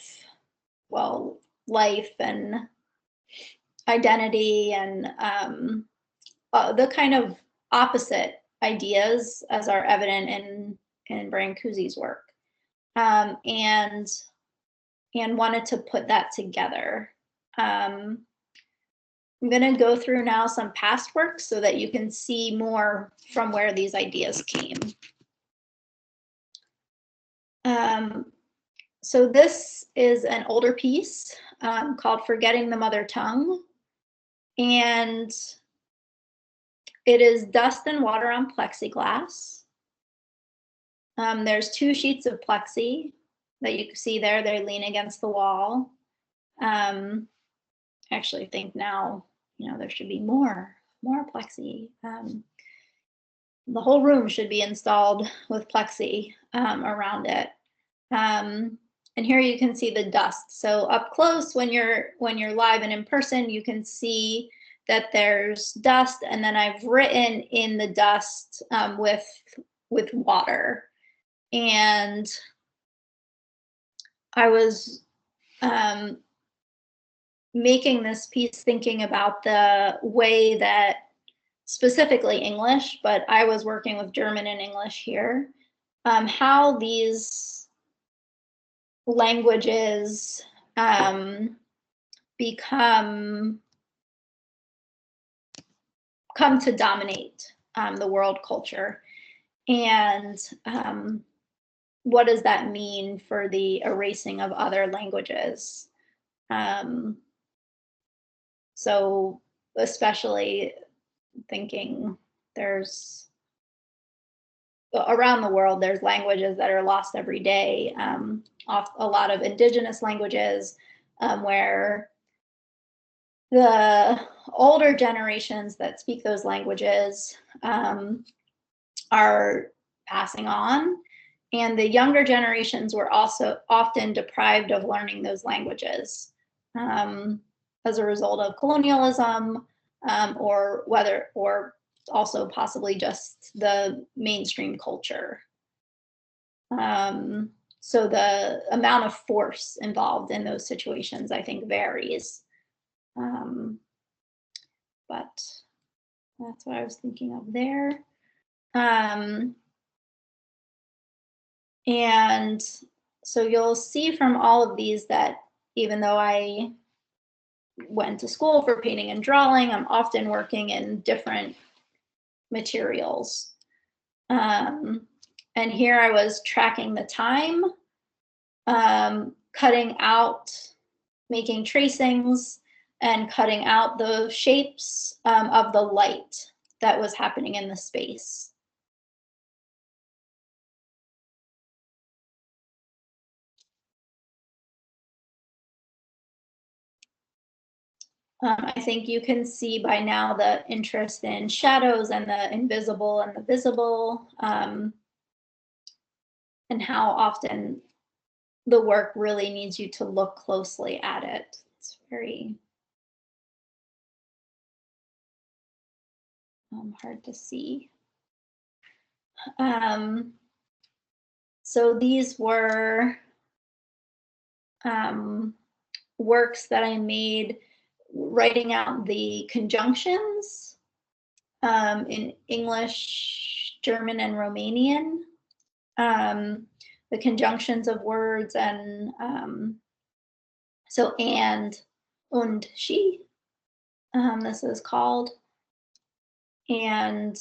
well, life and identity, and the kind of opposite ideas as are evident in Brancusi's work, and wanted to put that together. I'm going to go through now some past work so that you can see more from where these ideas came. So this is an older piece called Forgetting the Mother Tongue. And it is dust and water on plexiglass. There's 2 sheets of plexi that you can see there. They lean against the wall. I actually think now, you know, there should be more plexi. The whole room should be installed with plexi around it. And here you can see the dust. So up close, when you're live and in person, you can see that there's dust, and then I've written in the dust with water. And I was making this piece thinking about the way that, specifically English, but I was working with German and English here, how these languages come to dominate the world culture, and what does that mean for the erasing of other languages? So especially thinking there's, around the world, there's languages that are lost every day. A lot of indigenous languages where the older generations that speak those languages are passing on, and the younger generations were also often deprived of learning those languages as a result of colonialism, or also possibly just the mainstream culture. So the amount of force involved in those situations, I think, varies. But that's what I was thinking of there. And so you'll see from all of these that even though I went to school for painting and drawing, I'm often working in different materials. And here I was tracking the time, cutting out making tracings and cutting out the shapes of the light that was happening in the space. I think you can see by now the interest in shadows and the invisible and the visible, and how often the work really needs you to look closely at it. It's very hard to see. So these were works that I made writing out the conjunctions in English, German, and Romanian. The conjunctions of words, and so and she, this is called. And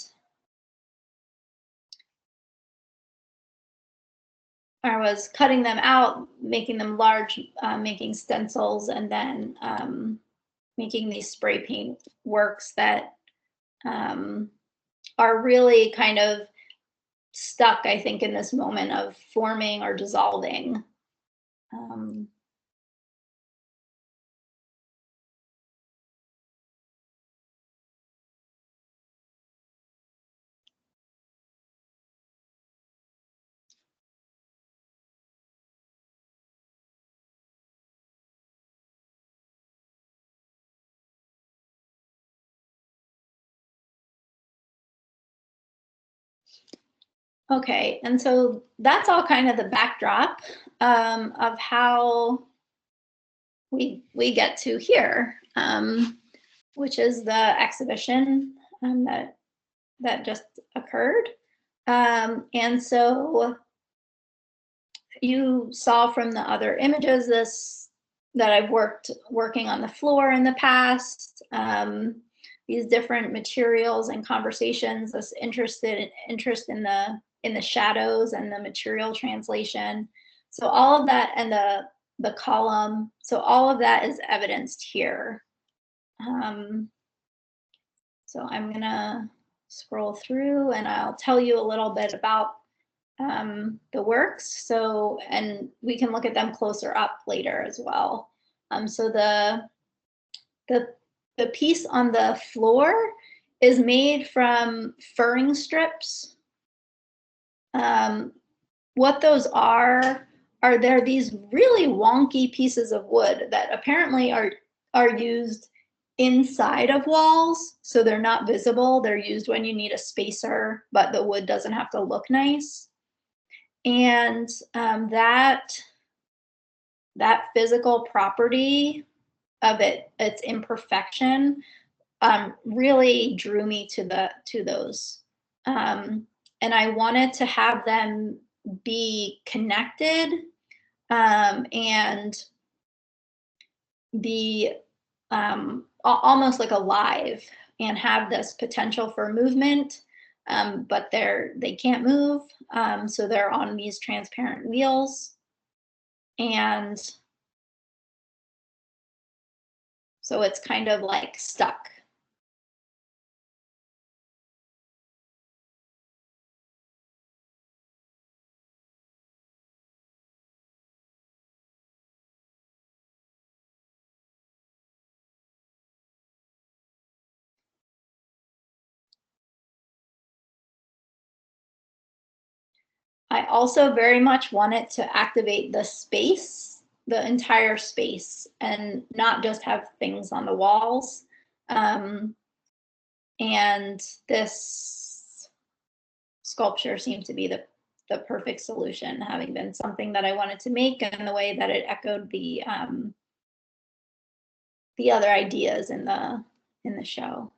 I was cutting them out, making them large, making stencils, and then making these spray paint works that are really kind of stuck, I think, in this moment of forming or dissolving. Okay, and so that's all kind of the backdrop of how we get to here, which is the exhibition that just occurred. And so you saw from the other images that I've working on the floor in the past. These different materials and conversations, this interest in the shadows and the material translation. So all of that, and the column, so all of that is evidenced here. So I'm gonna scroll through and I'll tell you a little bit about the works. So, and we can look at them closer up later as well. So the piece on the floor is made from furring strips. What those are they're these really wonky pieces of wood that apparently are used inside of walls, so they're not visible. They're used when you need a spacer, but the wood doesn't have to look nice. And that physical property of its imperfection, really drew me to those. And I wanted to have them be connected and be almost like alive and have this potential for movement, but they can't move, so they're on these transparent wheels. And so it's kind of like stuck. I also very much wanted to activate the space, the entire space, and not just have things on the walls. And this sculpture seemed to be the perfect solution, having been something that I wanted to make, and the way that it echoed the other ideas in the show.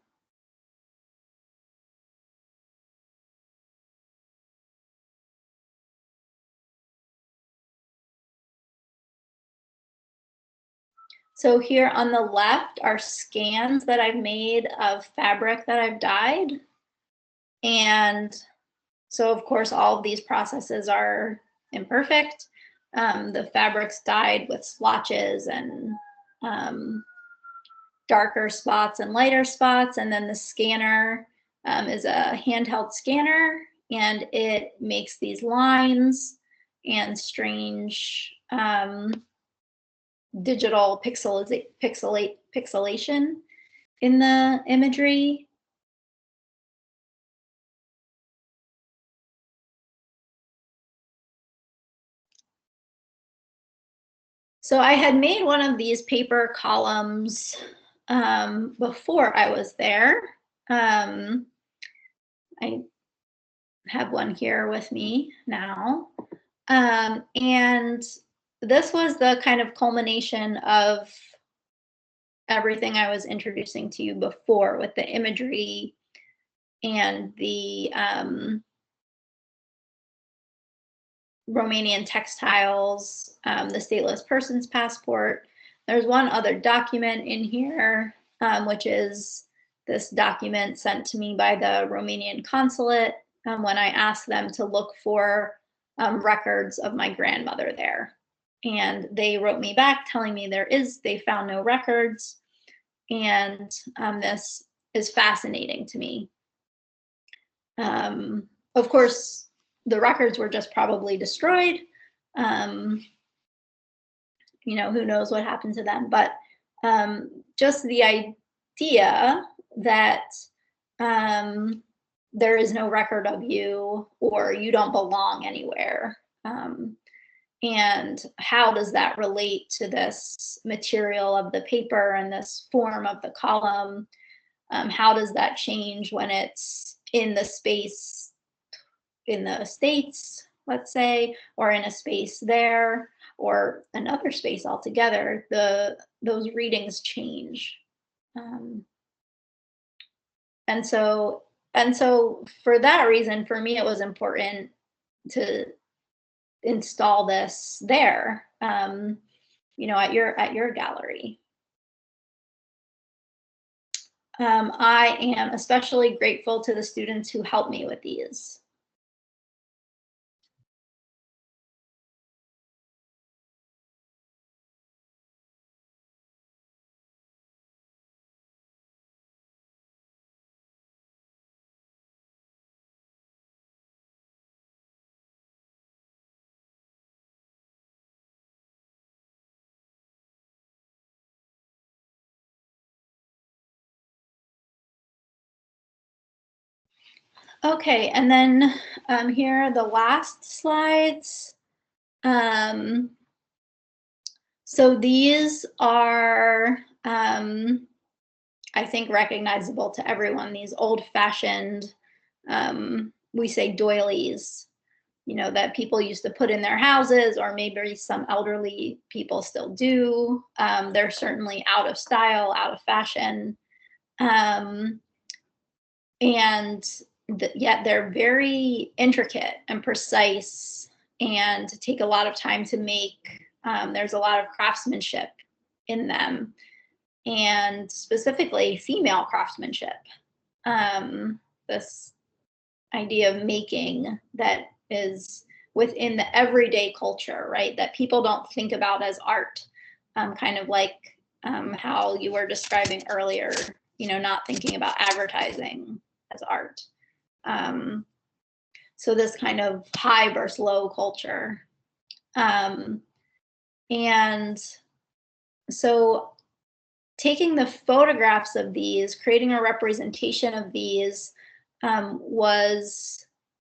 So here on the left are scans that I've made of fabric that I've dyed. And so of course, all of these processes are imperfect. The fabric's dyed with splotches and darker spots and lighter spots. And then the scanner is a handheld scanner, and it makes these lines and strange digital pixelation in the imagery. So I had made one of these paper columns before I was there. I have one here with me now. And this was the kind of culmination of everything I was introducing to you before, with the imagery and the Romanian textiles, the stateless person's passport. There's one other document in here, which is this document sent to me by the Romanian consulate when I asked them to look for records of my grandmother there. And they wrote me back telling me they found no records. And this is fascinating to me. Of course, the records were just probably destroyed. You know, who knows what happened to them, but just the idea that there is no record of you, or you don't belong anywhere. And how does that relate to this material of the paper and this form of the column? How does that change when it's in the space in the States, let's say, or in a space there, or another space altogether? Those readings change. And so for that reason, for me, it was important to install this there, you know, at your gallery. I am especially grateful to the students who helped me with these. Okay, and then here are the last slides. So these are, I think, recognizable to everyone, these old-fashioned, we say doilies, you know, that people used to put in their houses, or maybe some elderly people still do. They're certainly out of style, out of fashion. And yet they're very intricate and precise and take a lot of time to make. There's a lot of craftsmanship in them, and specifically female craftsmanship. This idea of making that is within the everyday culture, right? That people don't think about as art, kind of like how you were describing earlier, you know, not thinking about advertising as art. So this kind of high versus low culture. And so taking the photographs of these, creating a representation of these, was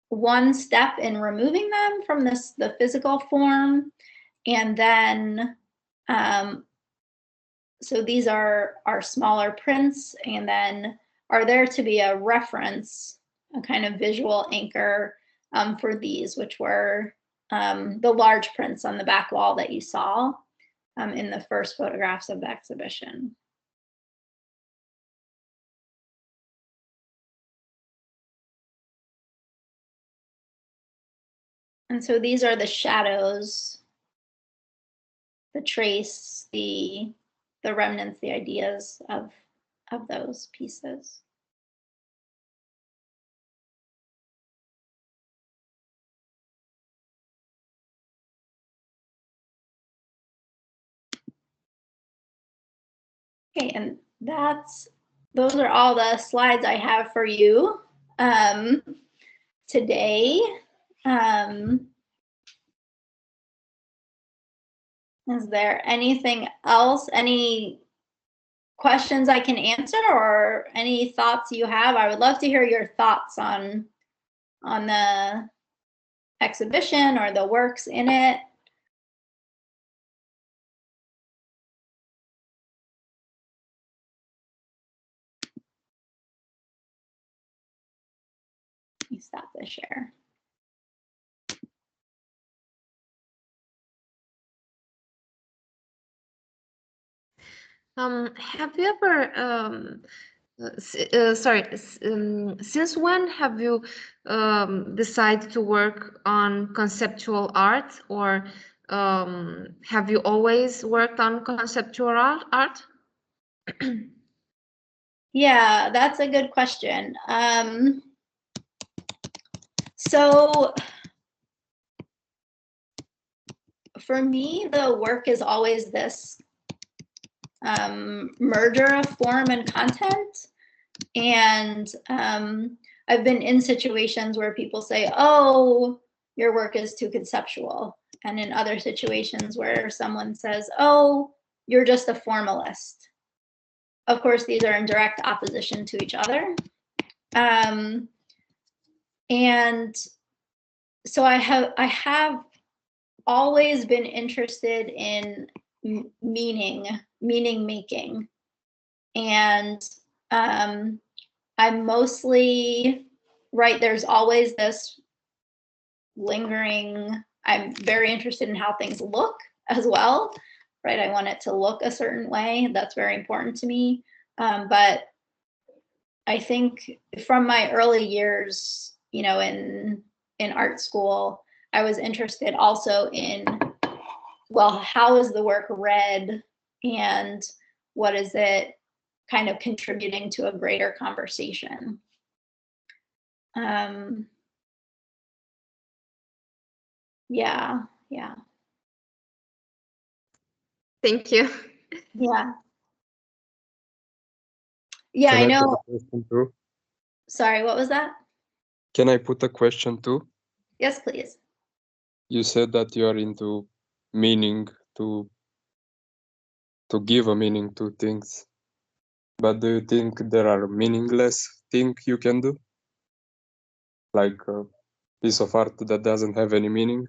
one step in removing them from the physical form. And then, so these are smaller prints, and then are there to be a reference, a kind of visual anchor for these, which were the large prints on the back wall that you saw in the first photographs of the exhibition. And so these are the shadows, the trace, the remnants, the ideas of those pieces. Okay, and those are all the slides I have for you today. Is there anything else, any questions I can answer, or any thoughts you have? I would love to hear your thoughts on the exhibition or the works in it. Let me stop the share.
Have you ever since when have you decided to work on conceptual art, or have you always worked on conceptual art?
Yeah, that's a good question. So for me, the work is always this merger of form and content. And I've been in situations where people say, oh, your work is too conceptual. And in other situations where someone says, oh, you're just a formalist. Of course, these are in direct opposition to each other. And so I have always been interested in meaning making. And I'm mostly, right, there's always this lingering, I'm very interested in how things look as well, right? I want it to look a certain way. That's very important to me. But I think from my early years, you know, in art school, I was interested also in, well, how is the work read, and what is it kind of contributing to a greater conversation? Yeah.
Thank you.
Yeah,
Can
I
I put
know.
a question too?
Sorry, what was that?
Can I put a question too?
Yes, please.
You said that you are into meaning, to give a meaning to things. But do you think there are meaningless things you can do? Like a piece of art that doesn't have any meaning?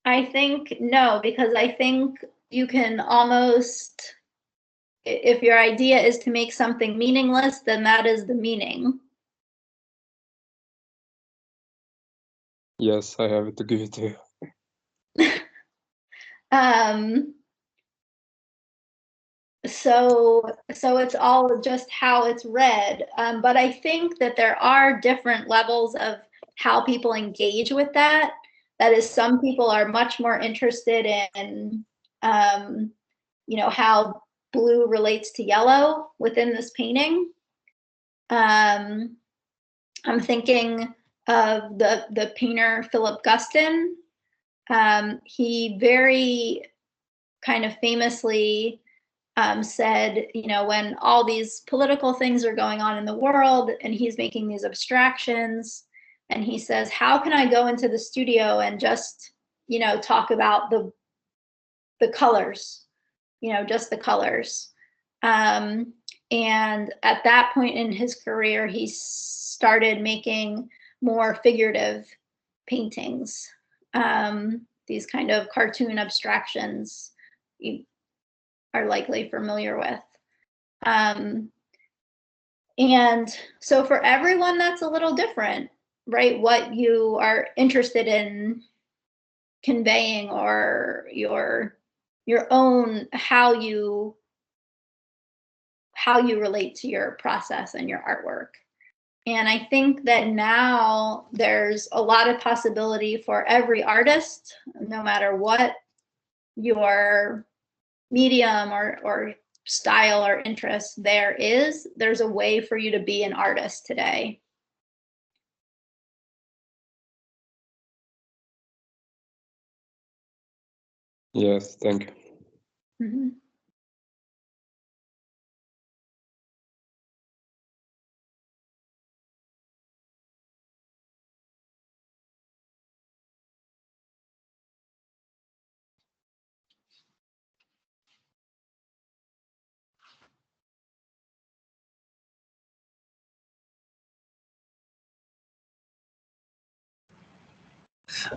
I think no, because I think you can almost, if your idea is to make something meaningless, then that is the meaning.
Yes, I have to give it to you.
So it's all just how it's read. But I think that there are different levels of how people engage with that. That is, some people are much more interested in, you know, how blue relates to yellow within this painting. I'm thinking of the painter Philip Guston. He very kind of famously said, you know, when all these political things are going on in the world and he's making these abstractions, and he says, how can I go into the studio and just, you know, talk about the colors, you know, just the colors. And at that point in his career, he started making more figurative paintings, these kind of cartoon abstractions you are likely familiar with. And so for everyone, that's a little different, right? What you are interested in conveying, or your own, how you relate to your process and your artwork. And I think that now there's a lot of possibility for every artist, no matter what your medium or style or interest there's a way for you to be an artist today.
Yes, thank you.
Mm-hmm.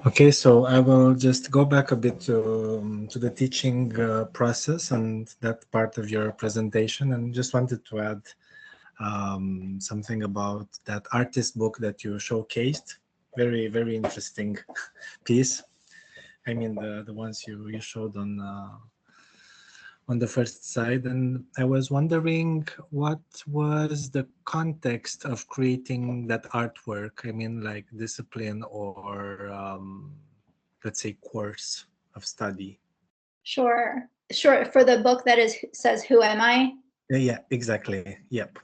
Okay, so I will just go back a bit to the teaching process and that part of your presentation, and just wanted to add something about that artist book that you showcased. Very, very interesting piece. I mean, the ones you showed on the first side, and I was wondering what was the context of creating that artwork. I mean, like discipline or let's say course of study.
Sure. For the book that says "Who Am I?"
Yeah, exactly. Yep.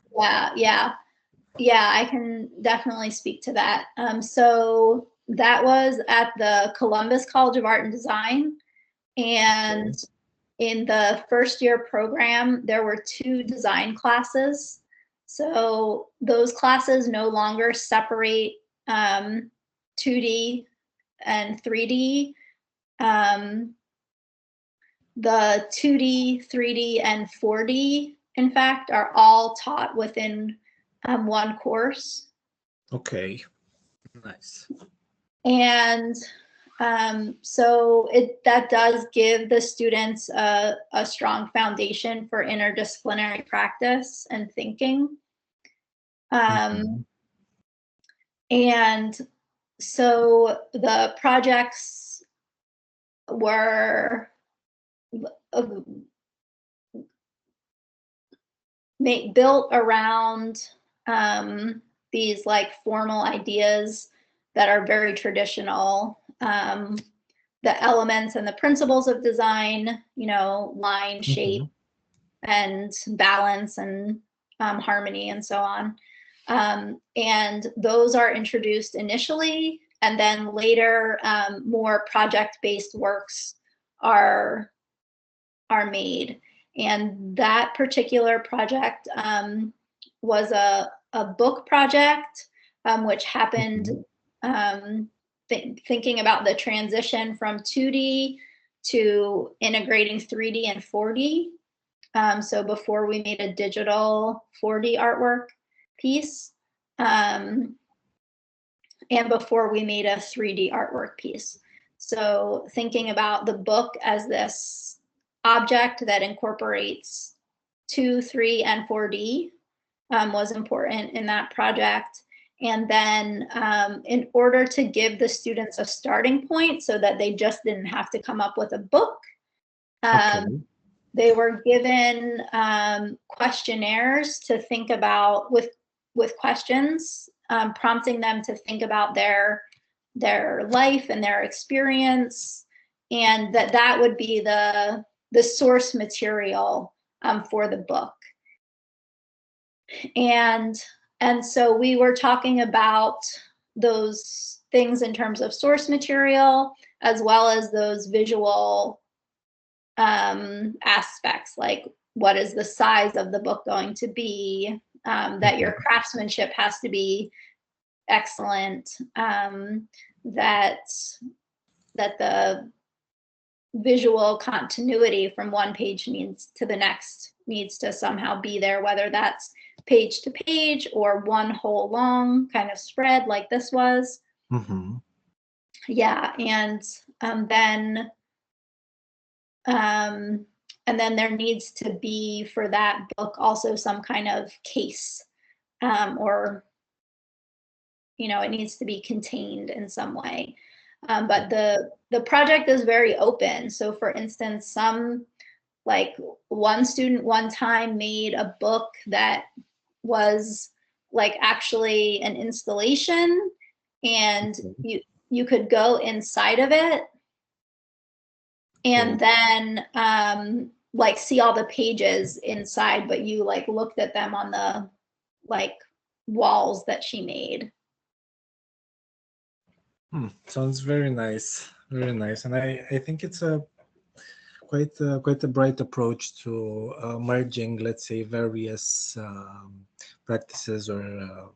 Yeah, I can definitely speak to that. So that was at the Columbus College of Art and Design, and in the first year program, there were 2 design classes. So those classes no longer separate 2D and 3D. The 2D, 3D, and 4D, in fact, are all taught within one course.
Okay, nice.
And so that does give the students a strong foundation for interdisciplinary practice and thinking. And so the projects were built around these like formal ideas that are very traditional. The elements and the principles of design, you know, line, shape, and balance, and harmony, and so on. And those are introduced initially, and then later more project-based works are made. And that particular project was a book project, which happened thinking about the transition from 2D to integrating 3D and 4D. So before we made a digital 4D artwork piece, and before we made a 3D artwork piece. So thinking about the book as this object that incorporates 2, 3, and 4D was important in that project. And then in order to give the students a starting point so that they just didn't have to come up with a book, they were given questionnaires to think about with questions, prompting them to think about their life and their experience, and that would be the source material for the book. And so we were talking about those things in terms of source material, as well as those visual aspects, like what is the size of the book going to be, that your craftsmanship has to be excellent, that the visual continuity from one page to the next needs to somehow be there, whether that's page to page or one whole long kind of spread like this was. Yeah, and then there needs to be for that book also some kind of case, or you know, it needs to be contained in some way. But the project is very open. So for instance, like one student one time made a book that was like actually an installation, and you could go inside of it and then like see all the pages inside, but you like looked at them on the like walls that she made.
Sounds very nice, very nice. And I think it's a quite a bright approach to merging, let's say, various practices or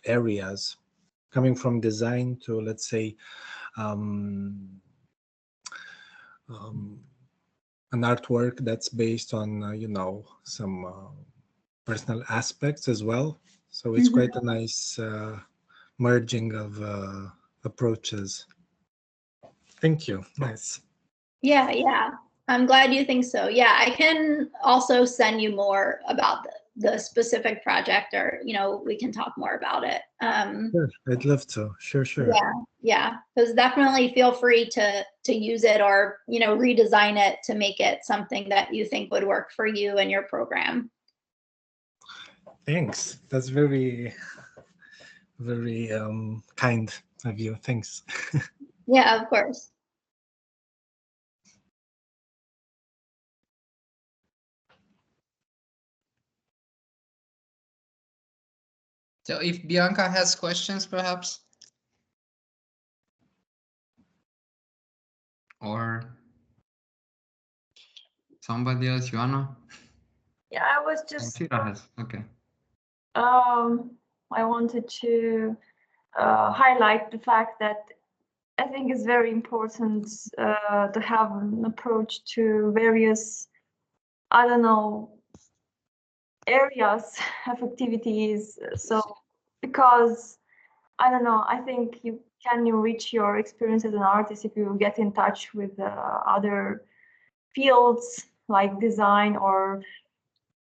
areas, coming from design to, let's say, an artwork that's based on you know, some personal aspects as well. So it's quite a nice merging of approaches. Thank you. Nice.
Yeah. I'm glad you think so. Yeah, I can also send you more about the specific project, or, you know, we can talk more about it.
Sure, I'd love to. Sure.
Yeah, because definitely feel free to use it, or, you know, redesign it to make it something that you think would work for you and your program.
Thanks. That's very, very kind of you. Thanks.
Yeah, of course.
So if Bianca has questions, perhaps, or somebody else, Joanna?
Yeah, I was just
Amphira has. Okay.
I wanted to highlight the fact that I think it's very important to have an approach to various, I don't know, areas of activities. So, because I don't know, I think you can enrich your experience as an artist if you get in touch with other fields like design, or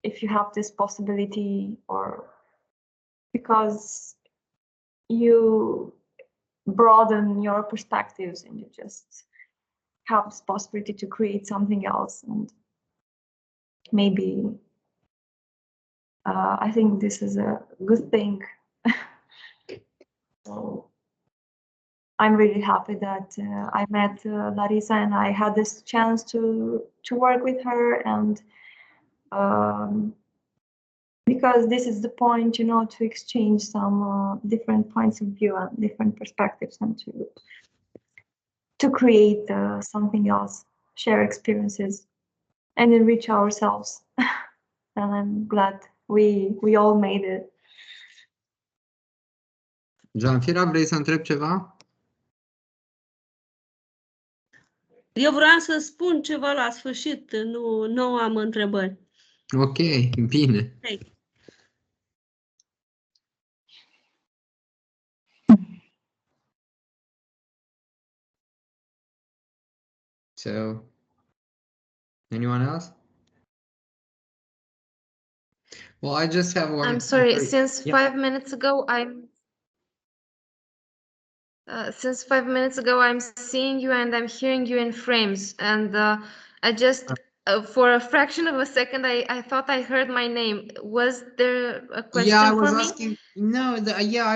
if you have this possibility, or because you broaden your perspectives and you just have this possibility to create something else. And maybe I think this is a good thing. So I'm really happy that I met Larissa and I had this chance to work with her, and because this is the point, you know, to exchange some different points of view and different perspectives, and to create something else, share experiences, and enrich ourselves. And I'm glad we all made it.
Zamfira, vrei să întreb ceva?
Eu vreau să spun ceva la sfârșit, nu am întrebări.
Ok, bine.
Hey.
So, anyone else? Well, I just have one.
I'm sorry, since
Yeah.
5 minutes ago, since 5 minutes ago, I'm seeing you and I'm hearing you in frames, and I just, for a fraction of a second, I thought I heard my name. Was there a question
Yeah, I was
for me?
asking. No,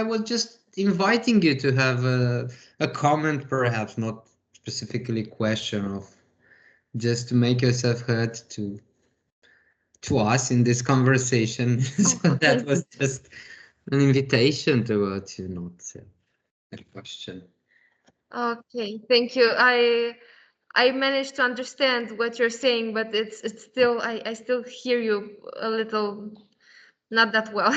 I was just inviting you to have a comment, perhaps not specifically a question, of just to make yourself heard to us in this conversation. So that was just an invitation towards you, not a question.
Okay, thank you. I managed to understand what you're saying, but it's still, I still hear you a little, not that well.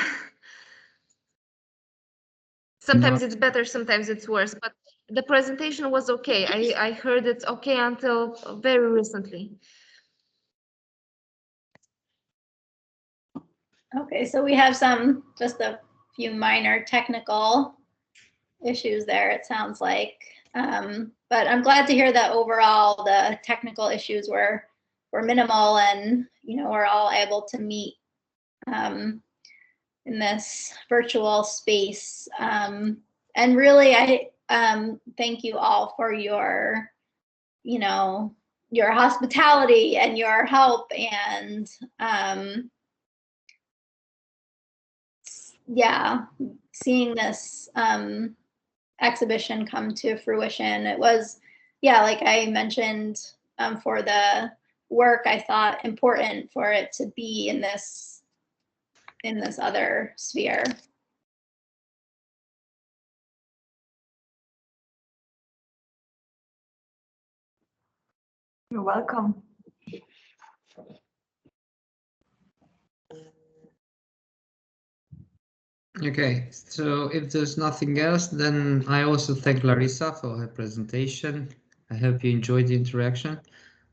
Sometimes it's better, sometimes it's worse, but the presentation was okay. I heard it's okay until very recently.
Okay, so we have just a few minor technical issues there, it sounds like. But I'm glad to hear that overall the technical issues were minimal, and, you know, we're all able to meet in this virtual space. And really, I thank you all for your, you know, your hospitality and your help, and yeah, seeing this exhibition come to fruition. It was, yeah, like I mentioned, for the work, I thought important for it to be in this other sphere.
You're welcome.
Okay, so if there's nothing else, then I also thank Larissa for her presentation. I hope you enjoyed the interaction,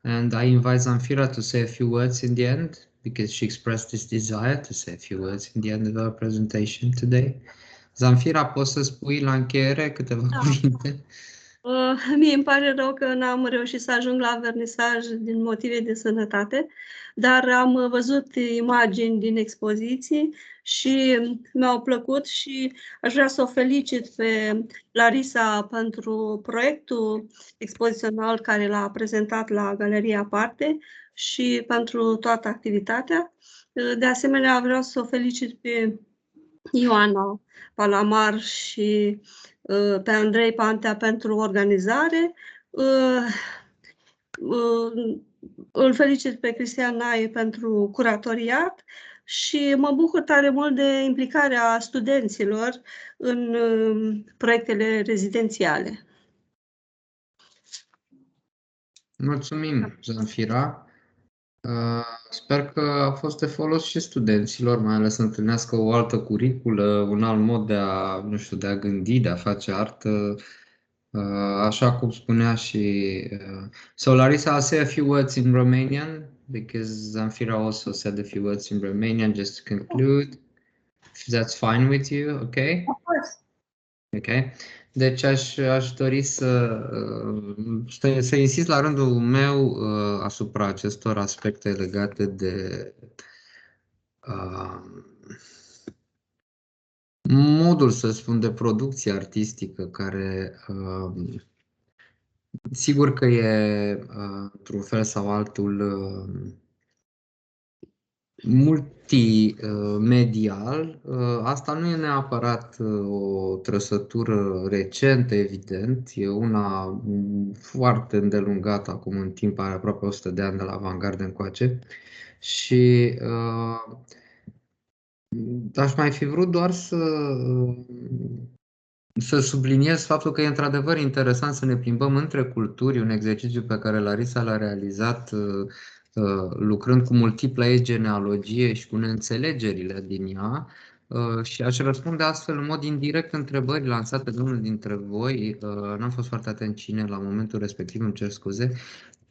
and I invite Zamfira to say a few words in the end, because she expressed this desire to say a few words in the end of our presentation today. Zamfira, poți să spui la încheiere câteva cuvinte?
Mie îmi pare rău că n-am reușit să ajung la vernisaj din motive de sănătate, dar am văzut imagini din expoziții și mi-au plăcut și aș vrea să o felicit pe Larisa pentru proiectul expozițional care l-a prezentat la Galeria Aparte și pentru toată activitatea. De asemenea, vreau să o felicit pe Ioana Palamar și pe Andrei Pantea pentru organizare. Îl felicit pe Cristian Nae pentru curatoriat și mă bucur tare mult de implicarea studenților în proiectele rezidențiale.
Mulțumim, Zanfira. Sper că a fost de folos și studenților, mai ales să întâlnească o altă curiculă, un alt mod de a, nu știu, de a gândi, de a face artă, așa cum spunea și... So, Larisa, I'll say a few words in Romanian, because Zanfira also said a few words in Romanian, just to conclude, if that's fine with you, okay?
Of course.
Ok. Deci aș dori să insist la rândul meu asupra acestor aspecte legate de modul, să spun, de producție artistică, care sigur că e într-un fel sau altul multimedial. Asta nu e neapărat o trăsătură recentă, evident, e una foarte îndelungată acum în timp, are aproape 100 de ani de la avantgardă încoace. Și aș mai fi vrut doar să subliniez faptul că e într-adevăr interesant să ne plimbăm între culturi, un exercițiu pe care Larisa l-a realizat lucrând cu multipla genealogie și cu neînțelegerile din ea, și aș răspunde astfel în mod indirect întrebări lansate de unul dintre voi. N-am fost foarte atent cine la momentul respectiv, îmi cer scuze,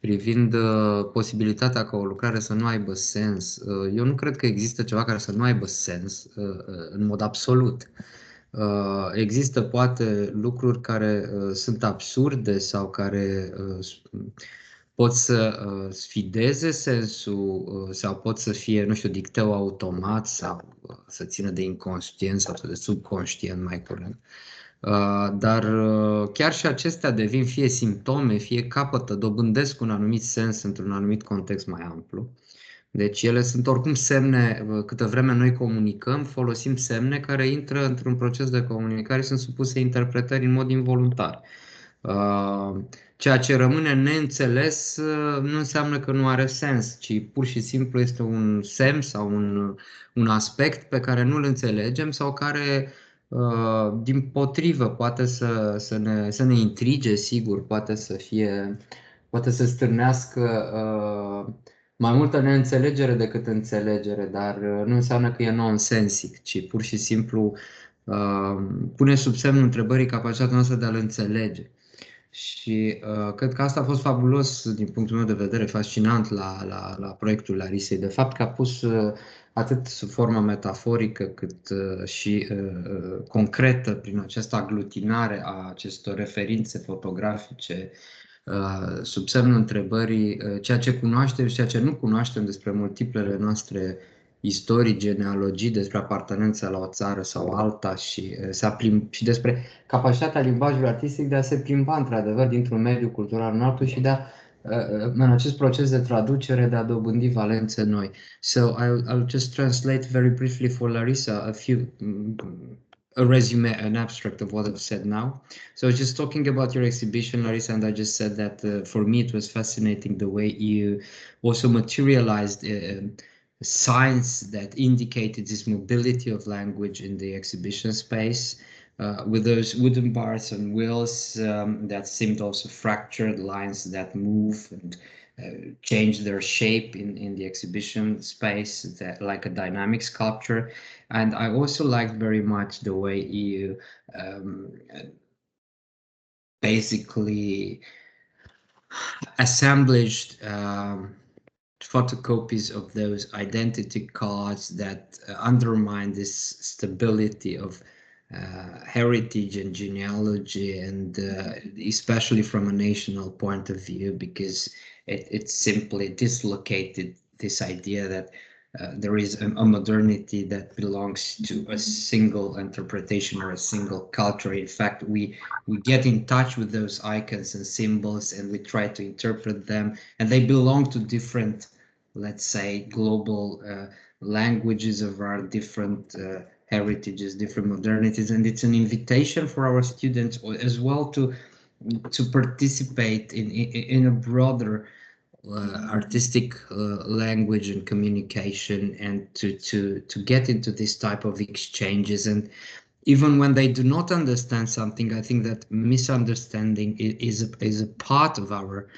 privind posibilitatea ca o lucrare să nu aibă sens. Eu nu cred că există ceva care să nu aibă sens în mod absolut. Există poate lucruri care sunt absurde sau care pot să sfideze sensul sau pot să fie, nu știu, dicteu automat sau să țină de inconștient sau de subconștient, mai curând. Dar chiar și acestea devin fie simptome, fie capătă, dobândesc un anumit sens într-un anumit context mai amplu. Deci ele sunt oricum semne, câtă vreme noi comunicăm, folosim semne care intră într-un proces de comunicare și sunt supuse interpretării în mod involuntar. Ceea ce rămâne neînțeles nu înseamnă că nu are sens, ci pur și simplu este un semn sau un aspect pe care nu îl înțelegem sau care, dimpotrivă, poate să ne intrige, sigur, poate să stârnească mai multă neînțelegere decât înțelegere, dar nu înseamnă că e nonsensic, ci pur și simplu pune sub semnul întrebării capacitatea noastră de a-l înțelege. Și cred că asta a fost fabulos din punctul meu de vedere, fascinant la proiectul Larisei. De fapt că a pus atât sub formă metaforică cât și concretă prin această aglutinare a acestor referințe fotografice sub semnul întrebării ceea ce cunoaștem și ceea ce nu cunoaștem despre multiplele noastre istorii, genealogii, despre apartenența la o țară sau alta și despre capacitatea limbajului artistic de a se plimba într-adevăr dintr-un mediu cultural în altul și de a, în acest proces de traducere, de a dobândi valențe noi. So I'll just translate very briefly for Larisa a resume, an abstract of what I've said now. So just talking about your exhibition, Larisa, and I just said that for me it was fascinating the way you also materialized signs that indicated this mobility of language in the exhibition space, with those wooden bars and wheels that seemed also fractured lines that move and change their shape in the exhibition space, that, like a dynamic sculpture. And I also liked very much the way you basically assemblaged photocopies of those identity cards that undermine this stability of heritage and genealogy, and especially from a national point of view, because it simply dislocated this idea that there is a modernity that belongs to a single interpretation or a single culture. In fact, we get in touch with those icons and symbols, and we try to interpret them, and they belong to different, let's say, global languages of our different heritages, different modernities, and it's an invitation for our students as well to participate in a broader artistic language and communication, and to get into this type of exchanges. And even when they do not understand something, I think that misunderstanding is a part of our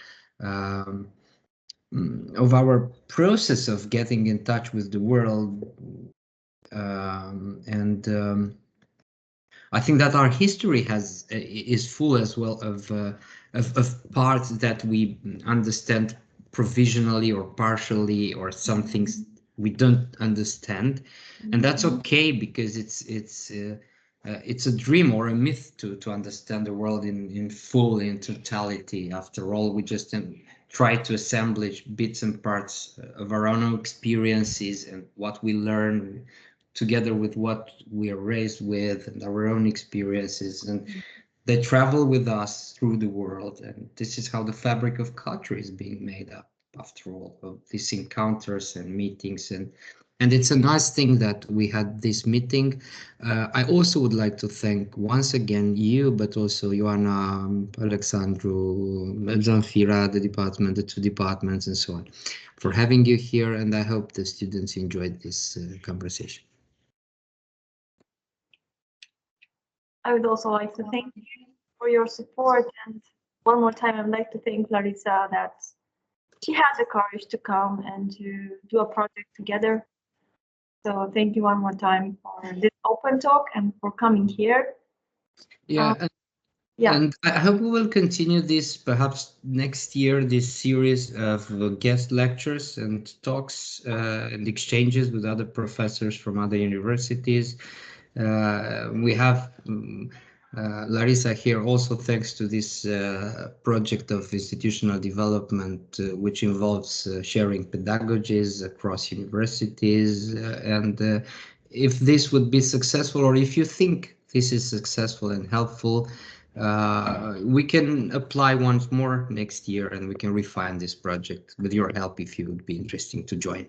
process of getting in touch with the world. I think that our history is full as well of parts that we understand provisionally or partially, or some things we don't understand, and that's okay, because it's a dream or a myth to understand the world in full, in totality. After all, we just try to assemblage bits and parts of our own experiences and what we learn, together with what we are raised with and our own experiences, and they travel with us through the world. And this is how the fabric of culture is being made up, after all, of these encounters and meetings. And it's a nice thing that we had this meeting. I also would like to thank once again you, but also Ioana, Alexandru, Zanfira, the two departments, and so on, for having you here. And I hope the students enjoyed this conversation.
I would also like to thank you for your support, and one more time I'd like to thank Larisa that she has the courage to come and to do a project together. So thank you one more time for this open talk and for coming here.
Yeah,
yeah.
And I hope we will continue this perhaps next year, this series of guest lectures and talks and exchanges with other professors from other universities. We have Larisa here also thanks to this project of institutional development, which involves sharing pedagogies across universities. And if this would be successful, or if you think this is successful and helpful, we can apply once more next year, and we can refine this project with your help, if you would be interested to join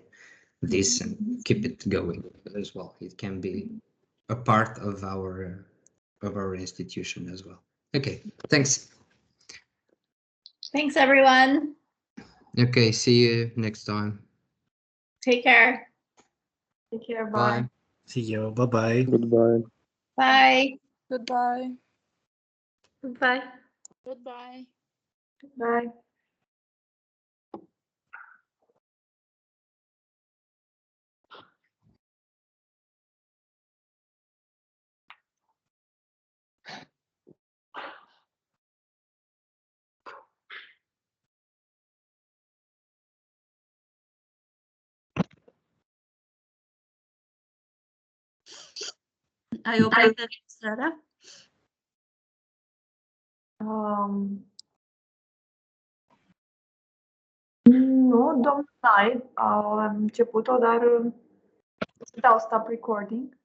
this and keep it going as well. It can be a part of our institution as well. Okay, thanks.
Thanks, everyone.
Okay, see you next time.
Take care.
Take care. Bye.
Bye.
See you. Bye-bye.
Goodbye.
Bye.
Goodbye.
Goodbye.
Goodbye.
Bye.
Ai oprit înregistrarea?
Nu, domnul live a început-o, dar dau stop recording.